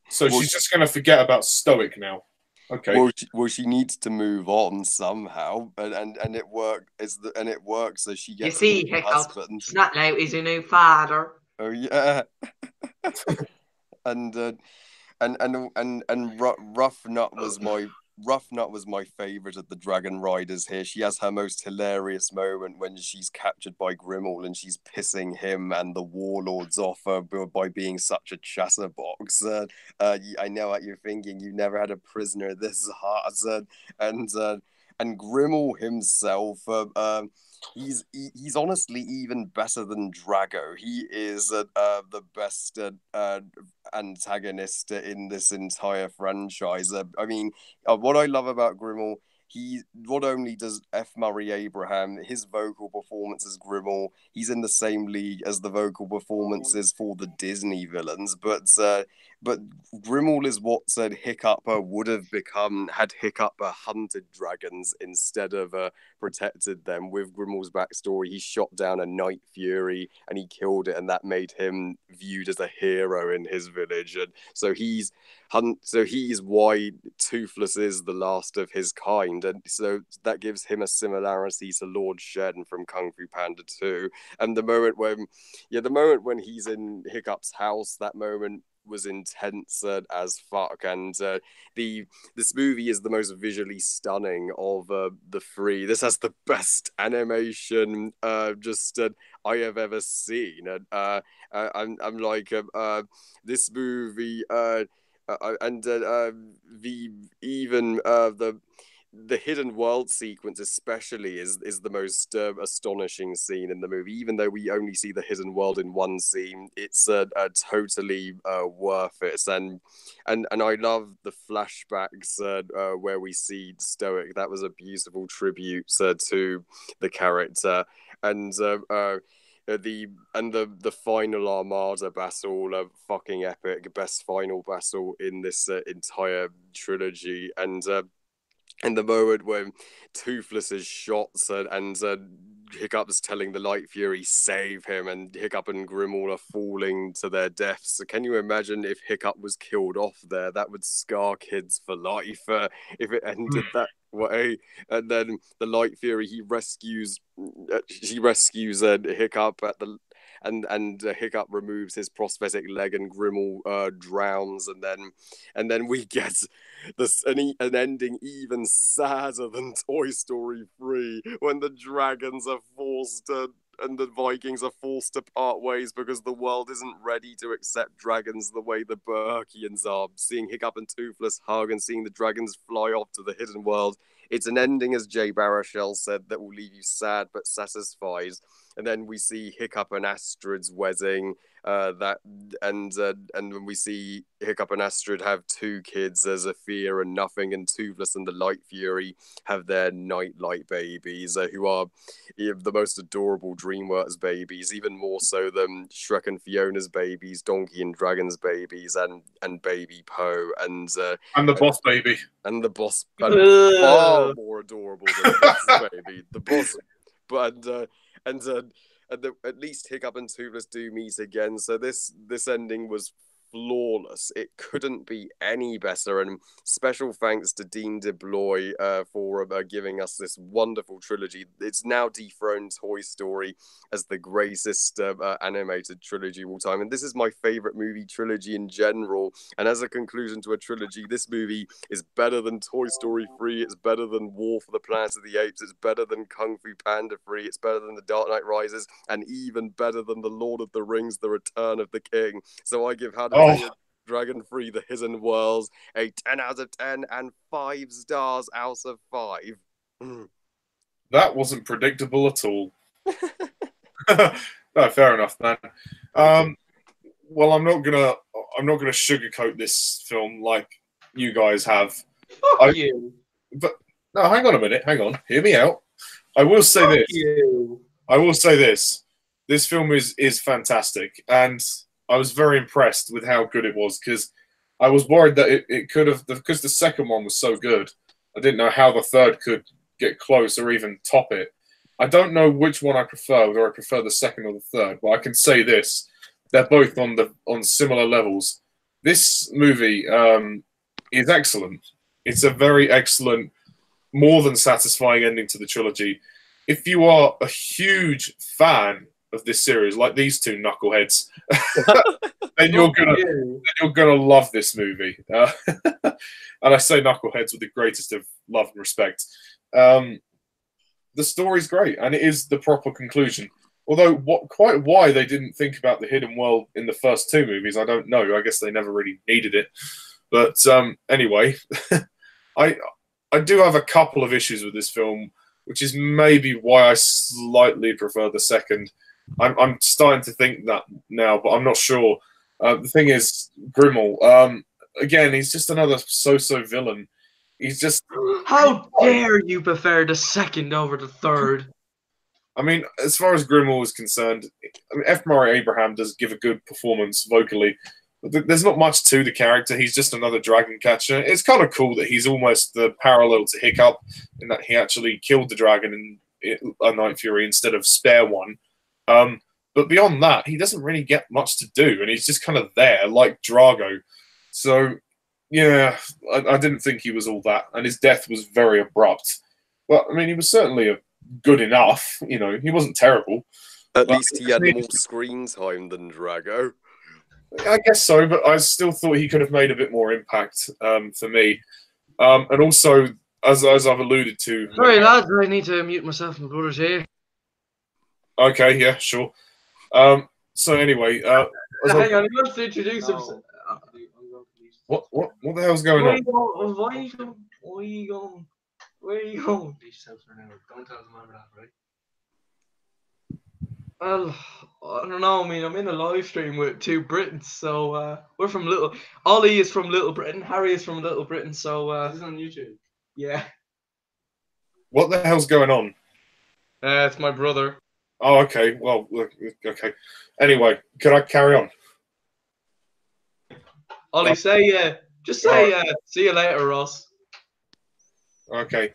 So she's just going to forget about Stoic now. Okay. Well, she needs to move on somehow, and it works. It works. So she gets. You see, Hiccup, Snotlouse is a new father. Oh yeah. and Rough Nut was my favorite of the Dragon Riders here. She has her most hilarious moment when she's captured by Grimille and she's pissing him and the warlords off by being such a chatterbox. I know what you're thinking. You never had a prisoner this hard. And Grimille himself, he's honestly even better than Drago. He is the best antagonist in this entire franchise. I mean, what I love about Grimille, he not only does F. Murray Abraham, his vocal performance as Grimille, he's in the same league as the vocal performances for the Disney villains, but Grimille is what said Hiccup would have become had Hiccup hunted dragons instead of protected them. With Grimille's backstory, he shot down a Night Fury and he killed it, and that made him viewed as a hero in his village. And so he's why Toothless is the last of his kind, and so that gives him a similarity to Lord Shen from Kung Fu Panda 2. And the moment when he's in Hiccup's house, that moment was intense as fuck. And this movie is the most visually stunning of the three. This has the best animation I have ever seen. And I'm like this movie the hidden world sequence especially is the most astonishing scene in the movie. Even though we only see the hidden world in one scene, it's totally worth it. And I love the flashbacks where we see Stoic. That was a beautiful tribute to the character. And the final Armada battle, fucking epic, best final battle in this entire trilogy. And the moment when Toothless is shot and Hiccup's telling the Light Fury save him, and Hiccup and Grimille are falling to their deaths. So can you imagine if Hiccup was killed off there? That would scar kids for life if it ended that way. And then the Light Fury, he rescues Hiccup at the and Hiccup removes his prosthetic leg and Grimille drowns, and then we get an ending even sadder than Toy Story 3 when the dragons are forced to and the Vikings are forced to part ways because the world isn't ready to accept dragons the way the Burkians are. Seeing Hiccup and Toothless hug and seeing the dragons fly off to the hidden world, it's an ending, as Jay Baruchel said, that will leave you sad but satisfied. And then we see Hiccup and Astrid's wedding, and when we see Hiccup and Astrid have two kids, there's Zephyr and Nothing, and Toothless and the Light Fury have their Nightlight babies, who are the most adorable Dreamworks babies, even more so than Shrek and Fiona's babies, Donkey and Dragon's babies, and Baby Poe, and the Boss Baby, and the Boss, far more adorable than the Boss Baby, the Boss, but at least Hiccup and Toothless do meet again. So this ending was flawless. It couldn't be any better. And special thanks to Dean DeBlois for giving us this wonderful trilogy. It's now dethroned Toy Story as the greatest animated trilogy of all time. And this is my favorite movie trilogy in general. And as a conclusion to a trilogy, this movie is better than Toy Story 3. It's better than War for the Planet of the Apes. It's better than Kung Fu Panda 3. It's better than The Dark Knight Rises. And even better than The Lord of the Rings, The Return of the King. So I give How to Train Your Dragon 3 The Hidden Worlds a 10 out of 10 and 5 stars out of 5. That wasn't predictable at all. No, fair enough, man. Well, I'm not gonna sugarcoat this film like you guys have. Fuck you. But no, hang on a minute. Hang on. Hear me out. I will say this. I will say this. This film is fantastic, and I was very impressed with how good it was, because I was worried that it could have, because the second one was so good, I didn't know how the third could get close or even top it. I don't know which one I prefer, whether I prefer the second or the third, but I can say this: they're both on similar levels. This movie is excellent. It's a very excellent, more than satisfying ending to the trilogy. If you are a huge fan of this series, like these two knuckleheads, then you're gonna love this movie. And I say knuckleheads with the greatest of love and respect. The story's great, and it is the proper conclusion. Although, quite why they didn't think about the hidden world in the first two movies, I don't know. I guess they never really needed it. But anyway, I do have a couple of issues with this film, which is maybe why I slightly prefer the second. I'm starting to think that now, but I'm not sure. The thing is, Grimille, again, he's just another so-so villain. He's just... How dare you prefer the second over the third? I mean, as far as Grimille is concerned, I mean, F. Murray Abraham does give a good performance vocally. But there's not much to the character. He's just another dragon catcher. It's kind of cool that he's almost the parallel to Hiccup in that he actually killed the dragon in A Night Fury instead of spare one. But beyond that, he doesn't really get much to do, and he's just kind of there, like Drago. So, yeah, I didn't think he was all that, and his death was very abrupt. But, I mean, he was certainly good enough. You know, he wasn't terrible. At least he had more screen time than Drago. I guess so, but I still thought he could have made a bit more impact for me. And also, as I've alluded to... Sorry, lads, I need to mute myself. My brother's here. Okay, yeah, sure. So anyway... hang on, he wants to introduce himself. What the hell's going on? Where are you going? Where are you going? Don't tell them I'm that, right? Well, I don't know. I mean, I'm in a live stream with two Britons, so we're from Little. Ollie is from Little Britain. Harry is from Little Britain. So This is on YouTube. yeah. What the hell's going on? It's my brother. Oh, okay. Well, okay. Anyway, can I carry on? Ollie, say just say see you later, Ross. Okay.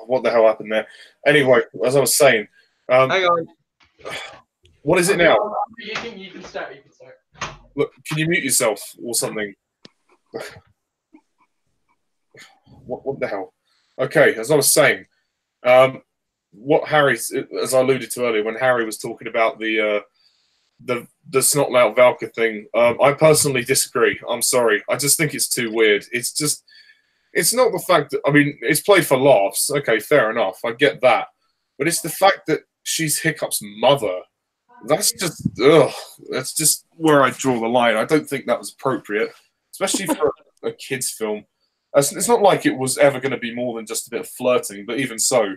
What the hell happened there? Anyway, as I was saying, Hang on. what is it now? You can start. Look, can you mute yourself or something? What the hell? Okay, as I was saying, what Harry, as I alluded to earlier, when Harry was talking about the Snotlout Valka thing, I personally disagree. I'm sorry. I just think it's too weird. It's not the fact that, I mean, it's played for laughs. Okay, fair enough. I get that. But it's the fact that she's Hiccup's mother. That's just, ugh. That's just where I draw the line. I don't think that was appropriate, especially for a kid's film. It's not like it was ever going to be more than just a bit of flirting, but even so,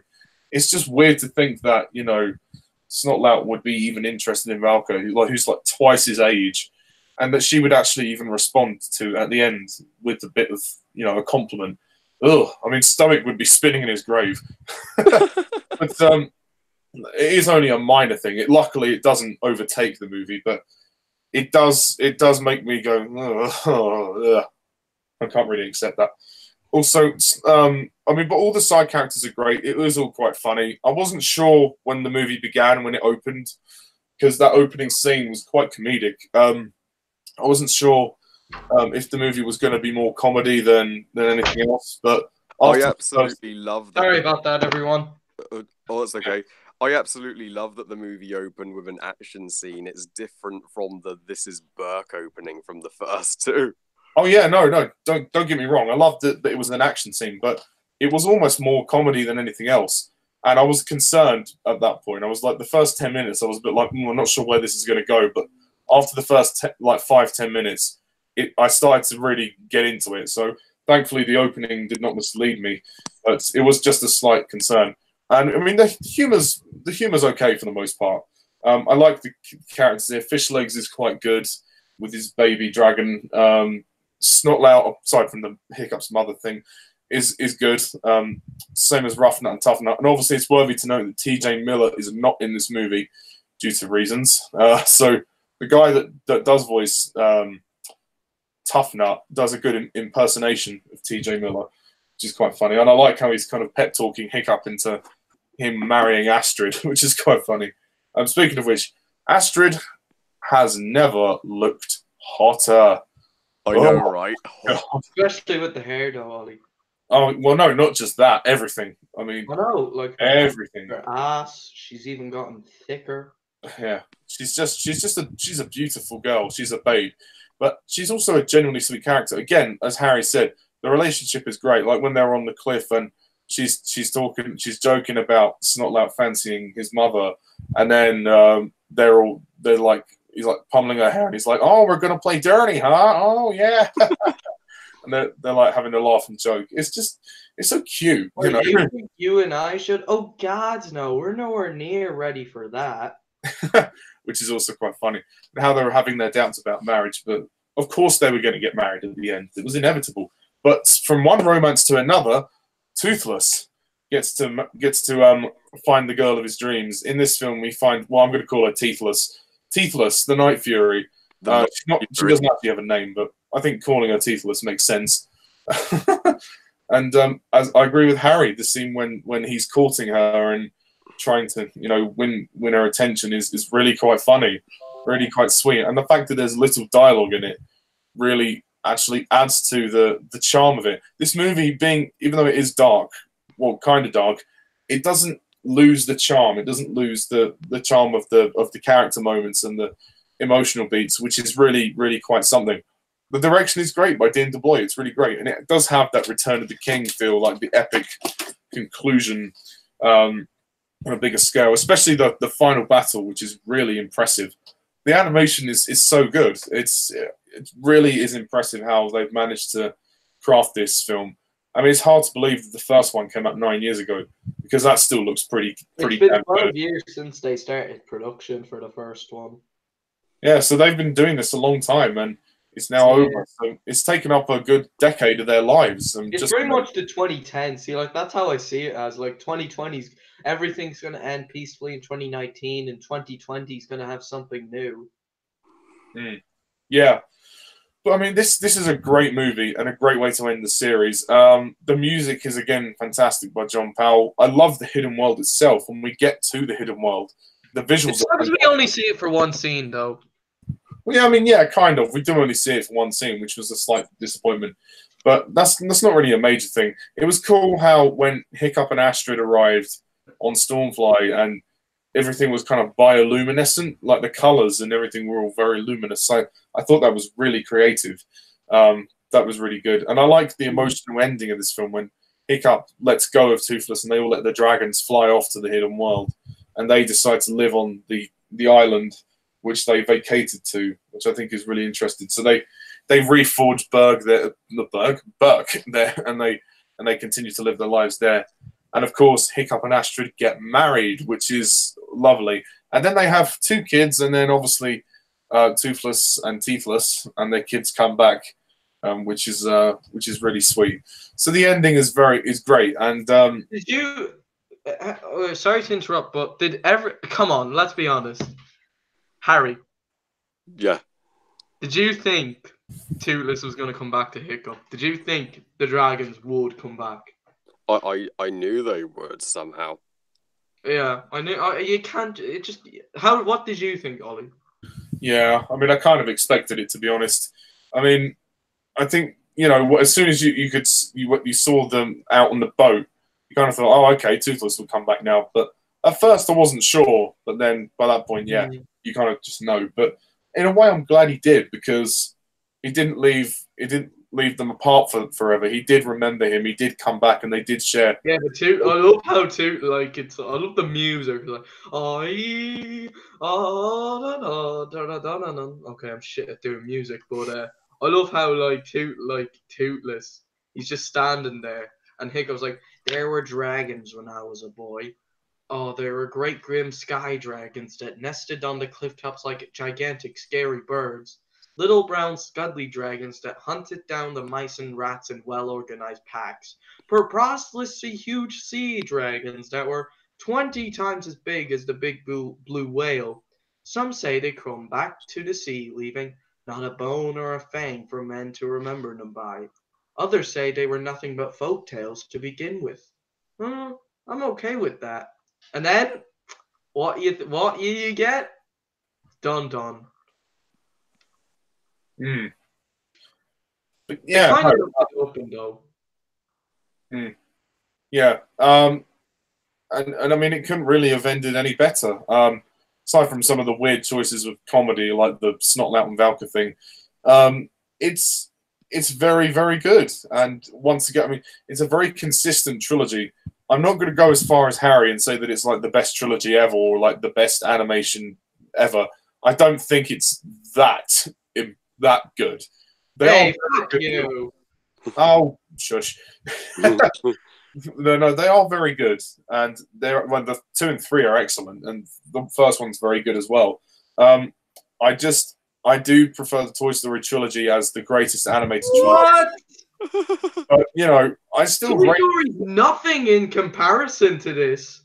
it's just weird to think that, you know, Snotlout would be even interested in Valka, who's like twice his age, and that she would actually even respond to at the end with a bit of, you know, a compliment. Ugh, I mean, Stoic would be spinning in his grave. But it is only a minor thing. Luckily, it doesn't overtake the movie, but it does make me go, ugh. I can't really accept that. Also, I mean, but all the side characters are great. It was all quite funny. I wasn't sure when the movie began, when it opened, because that opening scene was quite comedic. I wasn't sure if the movie was going to be more comedy than anything else, but I absolutely love that. Sorry about that, everyone. Oh, it's okay. I absolutely love that the movie opened with an action scene. It's different from the This Is Burke opening from the first two. Oh yeah, no, don't get me wrong. I loved that it was an action scene, but it was almost more comedy than anything else. And I was concerned at that point. I was like, the first 10 minutes, I was a bit like, I'm not sure where this is going to go. But after the first 5-10 minutes, I started to really get into it. So thankfully, the opening did not mislead me, but it was just a slight concern. And I mean, the humor's okay for the most part. I like the characters here. Fishlegs is quite good with his baby dragon. Snotlout, aside from the Hiccup's mother thing, is good. Same as Rough Nut and Tough Nut. And obviously, it's worthy to note that T.J. Miller is not in this movie due to reasons. So the guy that does voice Tough Nut does a good impersonation of T.J. Miller, which is quite funny. And I like how he's kind of pep talking Hiccup into him marrying Astrid, which is quite funny. Speaking of which, Astrid has never looked hotter. I know, right? Especially with the hair, though, Ollie. Oh, well, no, not just that. Everything. I mean, I know, like everything. her ass. She's even gotten thicker. Yeah, she's a beautiful girl. She's a babe, but she's also a genuinely sweet character. Again, as Harry said, the relationship is great. Like when they're on the cliff and she's joking about Snotlout fancying his mother, and then they're like he's like pummeling her hair, and he's like, "Oh, we're gonna play dirty, huh? Oh yeah," and they're like having a laugh and joke. It's so cute, you know. You think you and I should? Oh God, no! We're nowhere near ready for that. Which is also quite funny. How they were having their doubts about marriage, but of course they were going to get married at the end. It was inevitable. But from one romance to another, Toothless gets to find the girl of his dreams. In this film, we find, well, I'm going to call her Teethless. Teethless, the Night Fury. She doesn't actually have a name, but I think calling her Teethless makes sense. And as I agree with Harry, the scene when he's courting her and trying to, you know, win her attention is really quite funny, really quite sweet. And the fact that there's little dialogue in it really actually adds to the charm of it. This movie even though it is dark, well, kind of dark, it doesn't lose the charm. It doesn't lose the charm of the character moments and the emotional beats, which is really, really quite something. The direction is great by DeBlois. It's really great. And it does have that Return of the King feel, like the epic conclusion on a bigger scale, especially the final battle, which is really impressive. The animation is so good. It really is impressive how they've managed to craft this film. I mean, it's hard to believe that the first one came out 9 years ago, because that still looks pretty. It's been 12 years since they started production for the first one. Yeah, so they've been doing this a long time, and it's now over. So it's taken up a good decade of their lives. And it's pretty much the 2010. See, like that's how I see it as. Like 2020's, everything's gonna end peacefully in 2019, and 2020's gonna have something new. Yeah. But I mean, this is a great movie and a great way to end the series. The music is again fantastic by John Powell. I love the hidden world itself. When we get to the hidden world, the visuals. Sometimes we only see it for one scene, though. Well, yeah, I mean, yeah, kind of. We do only see it for one scene, which was a slight disappointment. But that's not really a major thing. It was cool how when Hiccup and Astrid arrived on Stormfly and everything was kind of bioluminescent, like the colors and everything were all very luminous. So I thought that was really creative. That was really good. And I liked the emotional ending of this film when Hiccup lets go of Toothless and they all let the dragons fly off to the hidden world. And they decide to live on the island which they vacated to, which I think is really interesting. So they reforged Burke there, and they continue to live their lives there. And of course, Hiccup and Astrid get married, which is lovely. And then they have 2 kids, and then obviously Toothless and Teethless, and their kids come back, which is really sweet. So the ending is great. And did you? Sorry to interrupt, but come on? Let's be honest, Harry. Yeah. Did you think Toothless was going to come back to Hiccup? Did you think the dragons would come back? I knew they would somehow. Yeah, I knew. You can't. It just. How? What did you think, Ollie? Yeah, I mean, I kind of expected it, to be honest. I mean, I think, you know, as soon as you saw them out on the boat, you kind of thought, oh, okay, Toothless will come back now. But at first, I wasn't sure. But then by that point, yeah, you kind of just know. But in a way, I'm glad he did, because he didn't leave them apart for forever. He did remember him. He did come back, and they did share. Yeah, but I love how I love the music. Like, okay, I'm shit at doing music, but I love how Toothless, he's just standing there, and Hiccup's like, there were dragons when I was a boy. Oh, there were great grim sky dragons that nested on the cliff tops like gigantic scary birds. Little brown scuddly dragons that hunted down the mice and rats in well-organized packs. Preposterously huge sea dragons that were 20 times as big as the big blue whale. Some say they come back to the sea, leaving not a bone or a fang for men to remember them by. Others say they were nothing but folk tales to begin with. I'm okay with that. And then, what you get? Dun dun. But yeah, kind of open though. Yeah, and I mean, it couldn't really have ended any better. aside from some of the weird choices of comedy, like the Snot Lout and Valka thing, it's very, very good. And once again, I mean, it's a very consistent trilogy. I'm not going to go as far as Harry and say that it's like the best trilogy ever or like the best animation ever. I don't think it's that good. Hey, fuck you. Oh, shush. No, they are very good, and the 2 and 3 are excellent, and the first one's very good as well. I do prefer the Toy Story trilogy as the greatest animated trilogy. But I still Toy rate Story's nothing in comparison to this.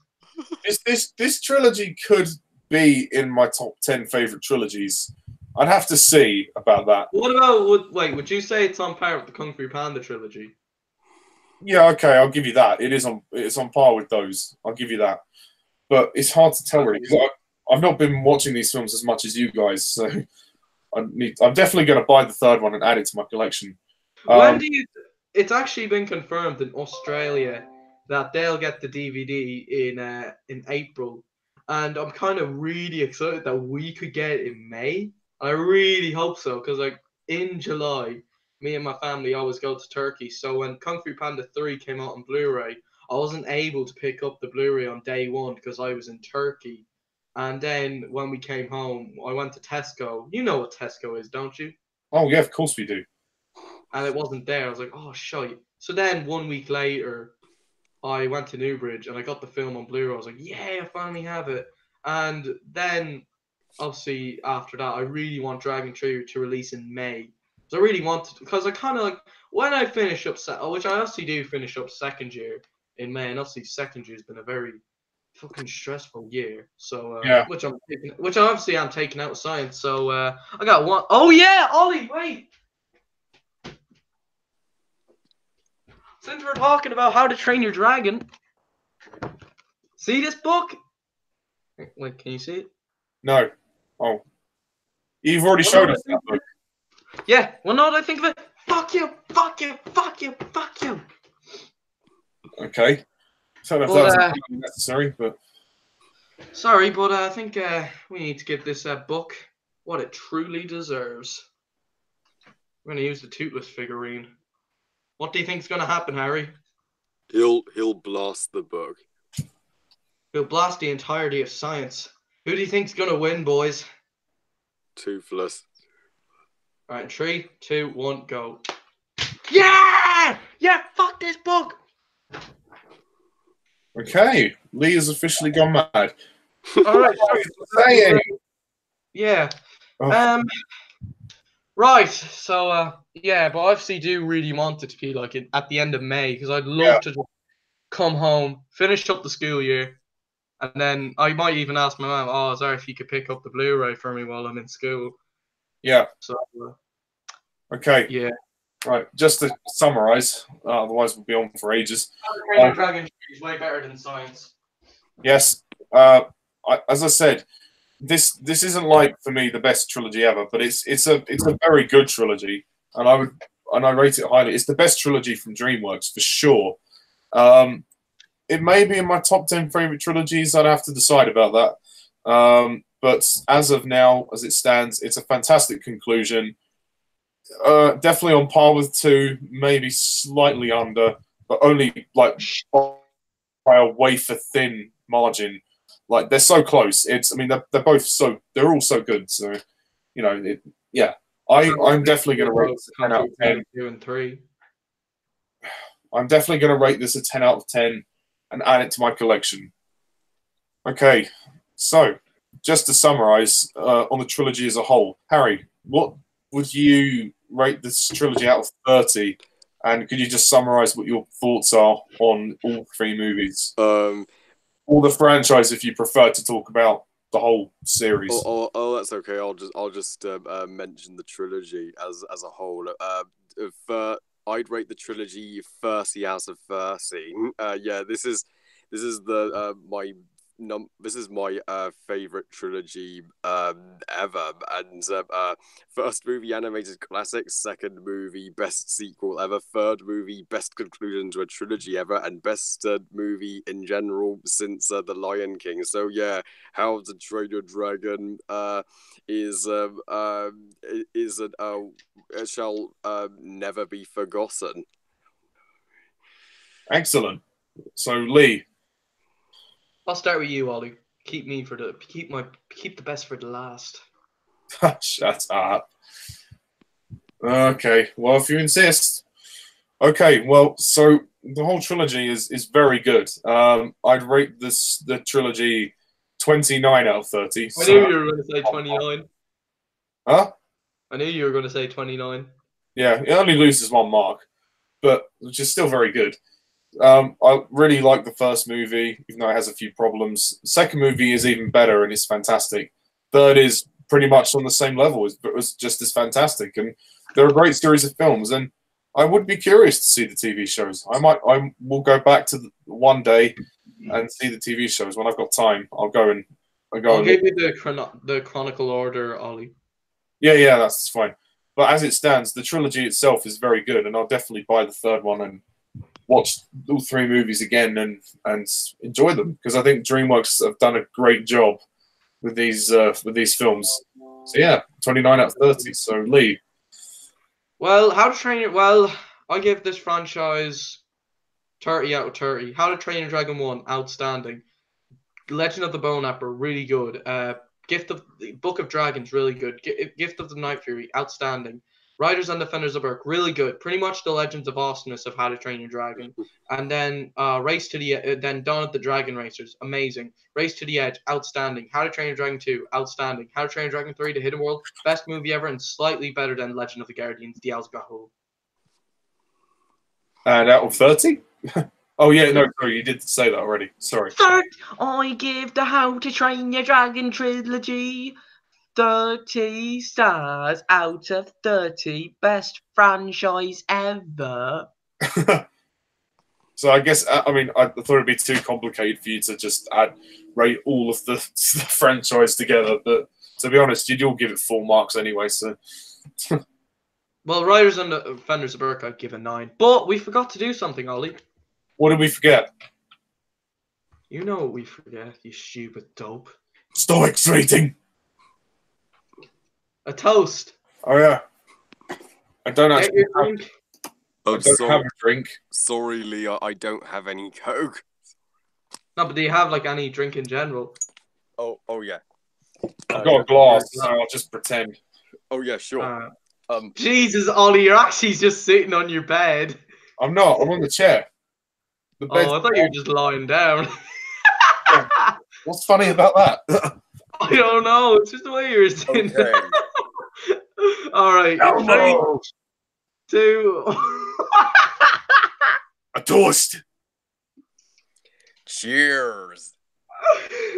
this trilogy could be in my top 10 favorite trilogies. I'd have to see about that. What about would you say it's on par with the Kung Fu Panda trilogy? Yeah, okay, I'll give you that. It's on par with those. I'll give you that. But it's hard to tell really because I've not been watching these films as much as you guys, so I'm definitely going to buy the third one and add it to my collection. It's actually been confirmed in Australia that they'll get the DVD in April, and I'm kind of really excited that we could get it in May. I really hope so because like in July, me and my family always go to Turkey. So when Kung Fu Panda 3 came out on Blu-ray, I wasn't able to pick up the Blu-ray on day one because I was in Turkey. And then when we came home, I went to Tesco. You know what Tesco is, don't you? Oh yeah, of course we do. And it wasn't there. I was like, oh, shite. So then 1 week later, I went to Newbridge and I got the film on Blu-ray. I was like, yeah, I finally have it. And then, obviously, after that, I really want Dragon Tree to release in May. So I really wanted, because I kind of like, when I finish up, which I obviously do finish up second year in May, and obviously second year has been a very fucking stressful year. So, yeah. which I obviously am taking out of science. So I got one. Oh yeah, Ollie, wait. Since we're talking about How to Train Your Dragon, see this book? Wait, can you see it? No. Oh. You've already showed us that book. Yeah, well, now that I think of it, fuck you, fuck you, fuck you, fuck you. Okay. So if that was necessary, but... Sorry, but I think we need to give this book what it truly deserves. We're going to use the Toothless figurine. What do you think's going to happen, Harry? He'll blast the book. He'll blast the entirety of science. Who do you think's going to win, boys? Toothless. All right, 3, 2, 1, go. Yeah! Yeah, fuck this book! Okay, Lee has officially gone mad. All right. Yeah. Oh. Right. So yeah, but I obviously do really want it to be like at the end of May because I'd love to just come home, finish up the school year, and then I might even ask my mum, "Oh, sorry if you could pick up the Blu-ray for me while I'm in school." Yeah. So. Okay. Yeah. Right. Just to summarize, otherwise we'll be on for ages. Dragon is way better than science. Yes. As I said, this isn't like for me the best trilogy ever, but it's a very good trilogy, and I rate it highly. It's the best trilogy from DreamWorks for sure. It may be in my top 10 favorite trilogies. I'd have to decide about that. But as of now, as it stands, it's a fantastic conclusion. Definitely on par with 2, maybe slightly under, but only like by a wafer thin margin. Like they're so close. They're all so good. So, I'm definitely going to rate this a 10 out of 10. 2 and 3. I'm definitely going to rate this a 10 out of 10 and add it to my collection. Okay, so just to summarize on the trilogy as a whole, Harry, what would you rate this trilogy out of 30? And could you just summarize what your thoughts are on all 3 movies? Or the franchise, if you prefer to talk about the whole series. Oh, that's okay. I'll just mention the trilogy as a whole. If I'd rate the trilogy 30 out of 30. Yeah, this is the my this is my favorite trilogy ever, and first movie animated classic, second movie best sequel ever, third movie best conclusion to a trilogy ever, and best movie in general since The Lion King. So yeah, How to Train Your Dragon shall never be forgotten. Excellent. So Lee. I'll start with you, Ollie. Keep the best for the last. Shut up. Okay, well, if you insist. Okay, well, so the whole trilogy is very good. I'd rate the trilogy 29 out of 30. I knew you were going to say 29. Huh? I knew you were going to say 29. Yeah, it only loses one mark, but which is still very good. I really like the first movie, even though it has a few problems. The second movie is even better and it's fantastic. Third is pretty much on the same level, but it was just as fantastic. And they're a great series of films, and I would be curious to see the TV shows. I will go back to one day and see the TV shows when I've got time. I'll give you the chronicle order, Ollie. Yeah, that's fine. But as it stands, the trilogy itself is very good, and I'll definitely buy the third one and watch all three movies again and enjoy them, because I think DreamWorks have done a great job with these films. So yeah, 29 out of 30. So Lee. Well, How to Train Your... Well, I give this franchise 30 out of 30. How to Train Your Dragon 1, outstanding. Legend of the Bone Apple, really good. Book of Dragons, really good. Gift of the Night Fury, outstanding. Riders and Defenders of Berk, really good. Pretty much the Legends of Awesomeness of How to Train Your Dragon. And then then Dawn of the Dragon Racers, amazing. Race to the Edge, outstanding. How to Train Your Dragon 2, outstanding. How to Train Your Dragon 3, The Hidden World, best movie ever and slightly better than Legend of the Guardians, The Owlsgahul. And out of 30? Oh yeah, no, sorry, you did say that already. Sorry. Third, I give the How to Train Your Dragon trilogy 30 stars out of 30. Best franchise ever. So I guess, I thought it'd be too complicated for you to just rate all of the franchise together. But to be honest, you'd all give it full marks anyway. So. Well, Riders and Defenders of Berk, I'd give a 9. But we forgot to do something, Ollie. What did we forget? You know what we forget, you stupid dope. Stoics rating. A toast. Oh yeah. I don't actually have a drink. Sorry, Leah, I don't have any Coke. No, but do you have like any drink in general? Oh yeah. I've got a glass, so I'll just pretend. Oh yeah, sure. Jesus, Ollie, you're actually just sitting on your bed. I'm not. I'm on the chair. The I thought you were just lying down. What's funny about that? I don't know. It's just the way you're sitting. Okay. All right. Elmo. 3, 2. A toast. Cheers.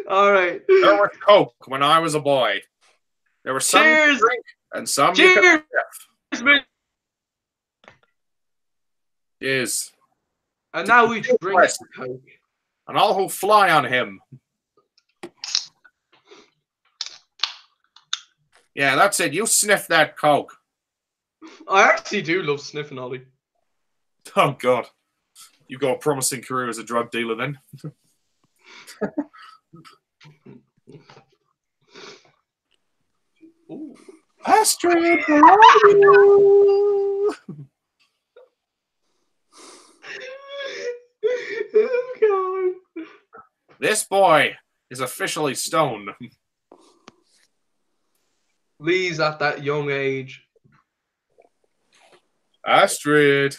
All right. There was Coke when I was a boy. There was some Cheers. drink and some. Cheers. Cheers. And now we drink Coke. And all who fly on him. Yeah, that's it. You sniff that Coke. I actually do love sniffing, Ollie. Oh, God. You've got a promising career as a drug dealer, then. Ooh. Astrid, where are you? Oh, God. This boy is officially stoned. Lee's at that young age. Astrid,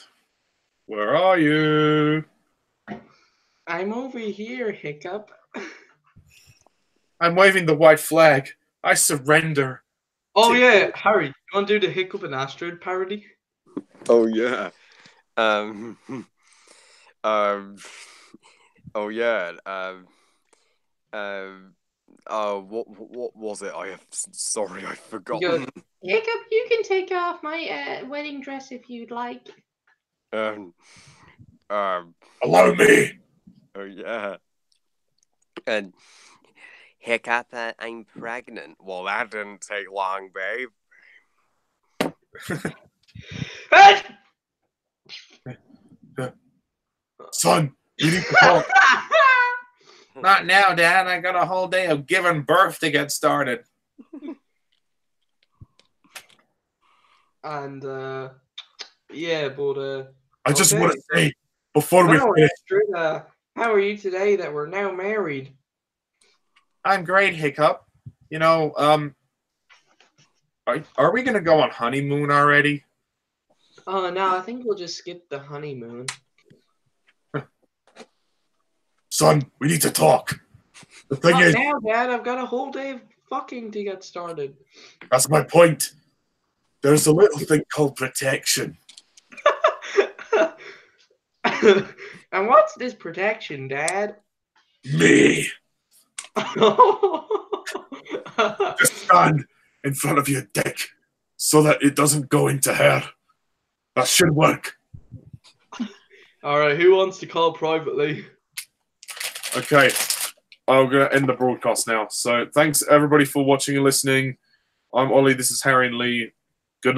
where are you? I'm over here, Hiccup. I'm waving the white flag. I surrender. Oh, yeah. Harry, you want to do the Hiccup and Astrid parody? Oh yeah. Oh yeah. What was it? Sorry, I forgot. Hiccup, you can take off my wedding dress if you'd like. Allow me. Oh yeah. And Hiccup, I'm pregnant. Well, that didn't take long, babe. Son, you need to talk. Not now, Dad. I got a whole day of giving birth to get started. And yeah, but I just okay. want to say before we Now, finish. Astrid, how are you today that we're now married? I'm great, Hiccup. You know, are we gonna go on honeymoon already? Oh no, I think we'll just skip the honeymoon. Son, we need to talk. The thing Not is, now, Dad. I've got a whole day of fucking to get started. that's my point. There's a little thing called protection. And what's this protection, Dad? Me. Just stand in front of your dick so that it doesn't go into her. That should work. All right, who wants to call privately? Okay, I'm going to end the broadcast now. So thanks, everybody, for watching and listening. I'm Ollie, this is Harry and Lee.